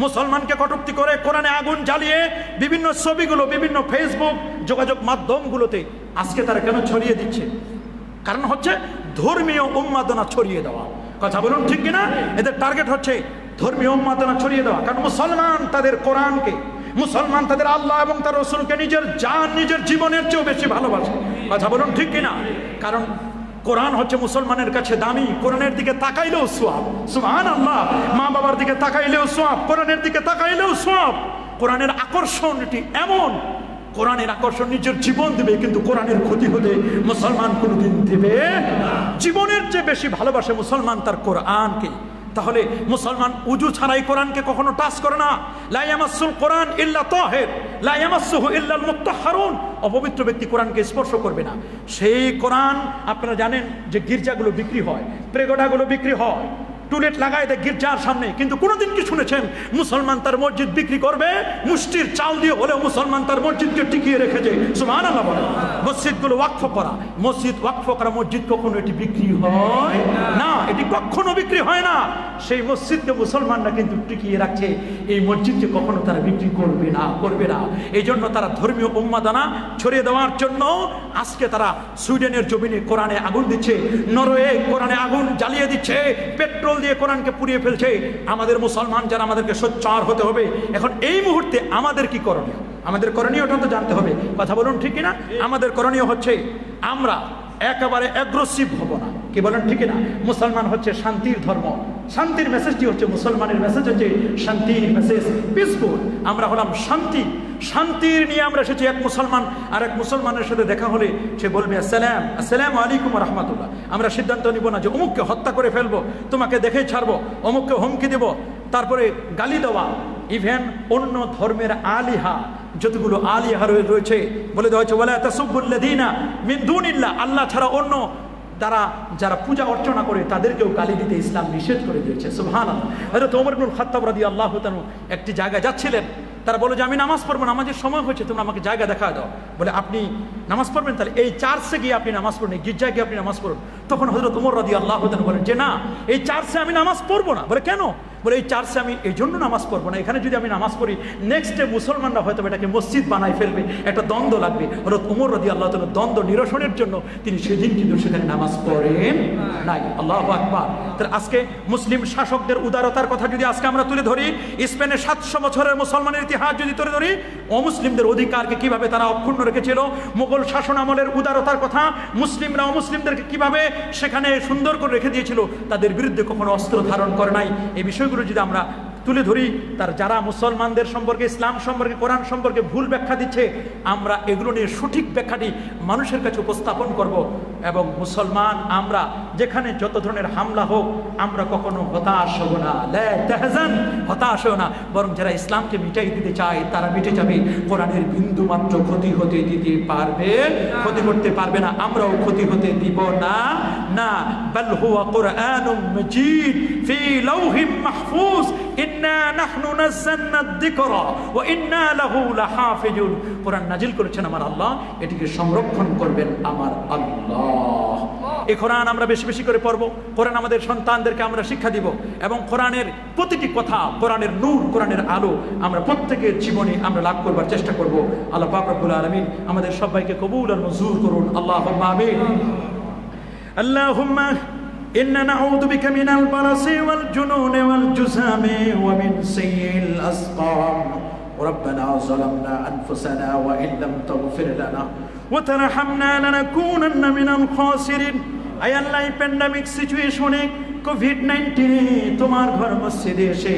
মুসলমানকে কটূক্তি করে কোরআনে আগুন জ্বালিয়ে বিভিন্ন ছবিগুলো বিভিন্ন ফেসবুক যোগাযোগ মাধ্যমগুলোতে আজকে তারা কেন ছড়িয়ে দিচ্ছে? কারণ হচ্ছে ধর্মীয় উন্মাদনা ছড়িয়ে দেওয়া। কথা বলুন ঠিক কিনা? এদের টার্গেট হচ্ছে ধর্মীয় উন্মাদনা ছড়িয়ে দেওয়া। কারণ মুসলমান তাদের কোরআনকে, মুসলমান তাদের আল্লাহ এবং তার রাসূলকে নিজের জান, নিজের জীবনের চেয়েও বেশি ভালোবাসে। কথা বলুন ঠিক কিনা? কারণ কোরআন হচ্ছে মুসলমানের কাছে দামি। কোরআনের দিকে তাকাইলেও সওয়াব, সুবহানাল্লাহ। মা বাবার দিকে তাকাইলেও সওয়াব, কোরআনের দিকে তাকাইলেও সওয়াব। কোরআনের আকর্ষণ এটি এমন, কোরআনের আকর্ষণ নিজের জীবন দেবে, কিন্তু কোরআনের ক্ষতি হতে মুসলমান কোনোদিন দেবে। জীবনের চেয়ে বেশি ভালোবাসে মুসলমান তার কোরআনকে। তাহলে মুসলমান উজু ছাড়াই কোরআনকে কখনো টাচ করে না। লা ইয়ামাসসুল কোরআন ইল্লা তাহির, লা ইয়ামাসসুহু ইল্লাল মুত্তাহহারুন। অপবিত্র ব্যক্তি কোরআনকে স্পর্শ করবে না। সেই কোরআন আপনারা জানেন যে গির্জাগুলো বিক্রি হয়, প্রেগোডাগুলো বিক্রি হয়, টুলেট লাগায় দেয় গির্জার সামনে, কিন্তু কোনোদিন কি শুনেছেন মুসলমান তার মসজিদ বিক্রি করবে? মুষ্টির চাল দিয়ে হলেও মুসলমান তার মসজিদকে টিকিয়ে রেখেছে। সুবহানাল্লাহ বলেন। মসজিদগুলো ওয়াকফ করা, মসজিদ ওয়াকফ করা মসজিদ কখনো এটি বিক্রি হয় না, এটি কখনো বিক্রি হয় না। সেই মসজিদকে মুসলমানরা কিন্তু টিকিয়ে রাখছে, এই মসজিদকে কখনো তারা বিক্রি করবে না, করবে না। এই জন্য তারা ধর্মীয় উন্মাদনা ছড়িয়ে দেওয়ার জন্য আজকে তারা সুইডেনের জমিনে কোরআনে আগুন দিচ্ছে, নরওয়ে কোরআনে আগুন জ্বালিয়ে দিচ্ছে, পেট্রোল দিয়ে কোরআনকে পুড়িয়ে ফেলছে। আমাদের মুসলমান যারা, আমাদেরকে সোচ্চার হতে হবে। এখন এই মুহূর্তে আমাদের কি করণীয়? আমাদের করণীয়টা তো জানতে হবে। কথা বলুন ঠিক কিনা? আমাদের করণীয় হচ্ছে আমরা একেবারে অ্যাগ্রেসিভ হব না। কি বলেন ঠিক না? মুসলমান হচ্ছে শান্তির ধর্ম, শান্তির মেসেজটি হচ্ছে, মুসলমানের মেসেজ হচ্ছে শান্তির মেসেজ, পিসফুল। আমরা হলাম শান্তি, শান্তির নিয়ে আমরা এসেছি। এক মুসলমান আর এক মুসলমানের সাথে দেখা হলে সে বলবে আসসালামু আলাইকুম ওয়া রাহমাতুল্লাহ। আমরা সিদ্ধান্ত নিব না যে অমুককে হত্যা করে ফেলবো, তোমাকে দেখেই ছাড়বো, অমুককে হুমকি দেব, তারপরে গালি দেওয়া। ইভেন অন্য ধর্মের আলিহা, যতগুলো আলিহা রয়েছে, বলে দেওয়া হচ্ছে ওয়ালা তাসুবুল্লাযীনা মিন দুনিল্লাহ, আল্লাহ ছাড়া অন্য যারা পূজা অর্চনা করে তাদেরকেও গালি দিতে ইসলাম নিষেধ করে দিয়েছে। সুবহানাল্লাহ। হযরত ওমর ইবনুল খাত্তাব রাদিয়াল্লাহু তাআলা একটি জায়গায় যাচ্ছিলেন, তারা বলে যে আমি নামাজ পড়বো, নামাজের সময় হয়েছে, তোমরা আমাকে জায়গা দেখা দাও। বলে আপনি নামাজ পড়বেন, তাহলে এই চার্চে গিয়ে আপনি নামাজ পড়ুন, গির্জায় গিয়ে আপনি নামাজ পড়ুন। তখন হযরত ওমর রাদিয়াল্লাহু তাআলা বলেন যে না, এই চার্চে আমি নামাজ পড়বো না। বলে কেন? বলে এই চার্চে আমি এই জন্য নামাজ পড়বো না, এখানে যদি আমি নামাজ পড়ি নেক্সট ডে মুসলমানরা হয়তো এটাকে মসজিদ বানাই ফেলবে, একটা দ্বন্দ্ব লাগবে। হযরত ওমর রাদিয়াল্লাহু তাআলা দ্বন্দ্ব নিরসনের জন্য তিনি সেদিন কিন্তু সেখানে নামাজ পড়েন নাই। আল্লাহু আকবার। তাহলে আজকে মুসলিম শাসকদের উদারতার কথা যদি আজকে আমরা তুলে ধরি, স্পেনের 700 বছরের মুসলমানের ইতিহাস যদি তুলে ধরি, অমুসলিমদের অধিকারকে কিভাবে তারা অক্ষুণ্ণ রেখেছিল, মুঘল শাসন আমলের উদারতার কথা, মুসলিমরা অমুসলিমদেরকে কিভাবে সেখানে সুন্দর করে রেখে দিয়েছিল, তাদের বিরুদ্ধে কখনো অস্ত্র ধারণ করে নাই, এই বিষয়গুলো যদি আমরা তুলে ধরি, তার যারা মুসলমানদের সম্পর্কে, ইসলাম সম্পর্কে, কোরআন সম্পর্কে ভুল ব্যাখ্যা দিচ্ছে, আমরা এগুলো নিয়ে সঠিক ব্যাখ্যাটি মানুষের কাছে উপস্থাপন করব। এবং মুসলমান আমরা যেখানে যত ধরনের হামলা হোক, আমরা কখনো হতাশ হব না, লা তাহজান, হতাশ হব না, বরং যারা ইসলামকে মিটাই দিতে চায় তারা মিটে যাবে। কোরআনের বিন্দু মাত্র ক্ষতি হতে দিতে পারবে, ক্ষতি করতে পারবে না, আমরাও ক্ষতি হতে দিব না। না, বাল হুয়া কুরআনুম মাজিদ ফি লাউহিম মাহফুজ, ইন্না নাহনু নাযালনা যিকরা ওয়া ইন্না লাহু লাহাফিজুন। কোরআন নাজিল করেছেন আমার আল্লাহ, এটিকে সংরক্ষণ করবেন আমার আল্লাহ। এই কোরআন আমরা বেশি বেশি করে পড়ব, কোরআন আমাদের সন্তানদেরকে আমরা শিক্ষা দিব, এবং কোরআনের প্রতিটি কথা, কোরআনের নূর, কোরআনের আলো আমরা প্রত্যেকের জীবনে আমরা লাভ করবার চেষ্টা করব। আল্লাহ পাক রব্বুল আলামিন আমাদের সবাইকে কবুল আর মঞ্জুর করুন। আল্লাহুম্মা আমিন। আল্লাহুম্মা إنا نعوذ بك من البرص والجنون والجذام ومن سيء الأسقام ربنا ظلمنا أنفسنا وإن لم تغفر لنا وترحمنا لنكونن من الخاسرين। আয় আল্লাহ, এই প্যান্ডামিক সিচুয়েশনে কোভিড-19 তোমার ঘর মসজিদে এসে,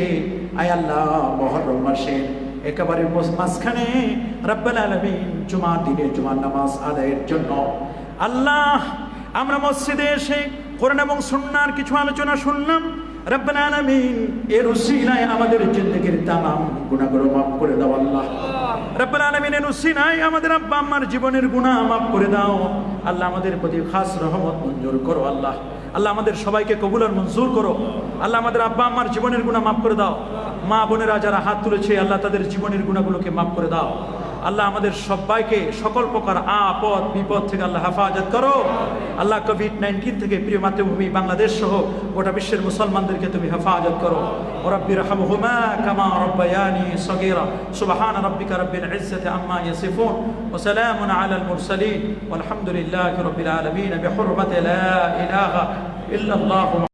আয় আল্লাহ, মুহররম মাসের একেবারে মাঝখানে রব্বুল আলামিন জুমার দিনে জুমার নামাজ আদায়ের জন্য আল্লাহ আমরা মসজিদে এসে কোরআন এবং সুন্নাহর কিছু আলোচনা শুনলাম। রব্বুল আলামিন এর উসিলায় আমাদের জিন্দেগির তামাম গুনাহগুলো মাফ করে দাও আল্লাহ। রব্বুল আলামিন এর উসিলায় আমাদের আব্বা আম্মার জীবনের গুনাহ মাফ করে দাও আল্লাহ। আমাদের প্রতি খাস রহমত মঞ্জুর করো আল্লাহ। আল্লাহ আমাদের সবাইকে কবুল আর মঞ্জুর করো আল্লাহ। আমাদের আব্বা আম্মার জীবনের গুনাহ মাফ করে দাও। মা বোনেরা যারা হাত তুলেছে আল্লাহ, তাদের জীবনের গুনাহগুলোকে মাফ করে দাও। আল্লাহ আমাদের সবাইকে সকল প্রকার আপদ বিপদ থেকে আল্লাহ হেফাজত করো। আল্লাহ কোভিড-19 থেকে প্রিয় মাতৃভূমি বাংলাদেশ সহ গোটা বিশ্বের মুসলমানদেরকে তুমি হেফাজত করো। রব্বি রহমহুমা কামা রব্বায়ানি সগীরা। সুবহান রাব্বিকা রব্বিল ইজ্জাতি আম্মা ইয়াসিফুন ওয়া সালামুন আলাল মুরসালিন ওয়ালহামদুলিল্লাহি রাব্বিল আলামিন বিহুরমাতি লা ইলাহা ইল্লাল্লাহ।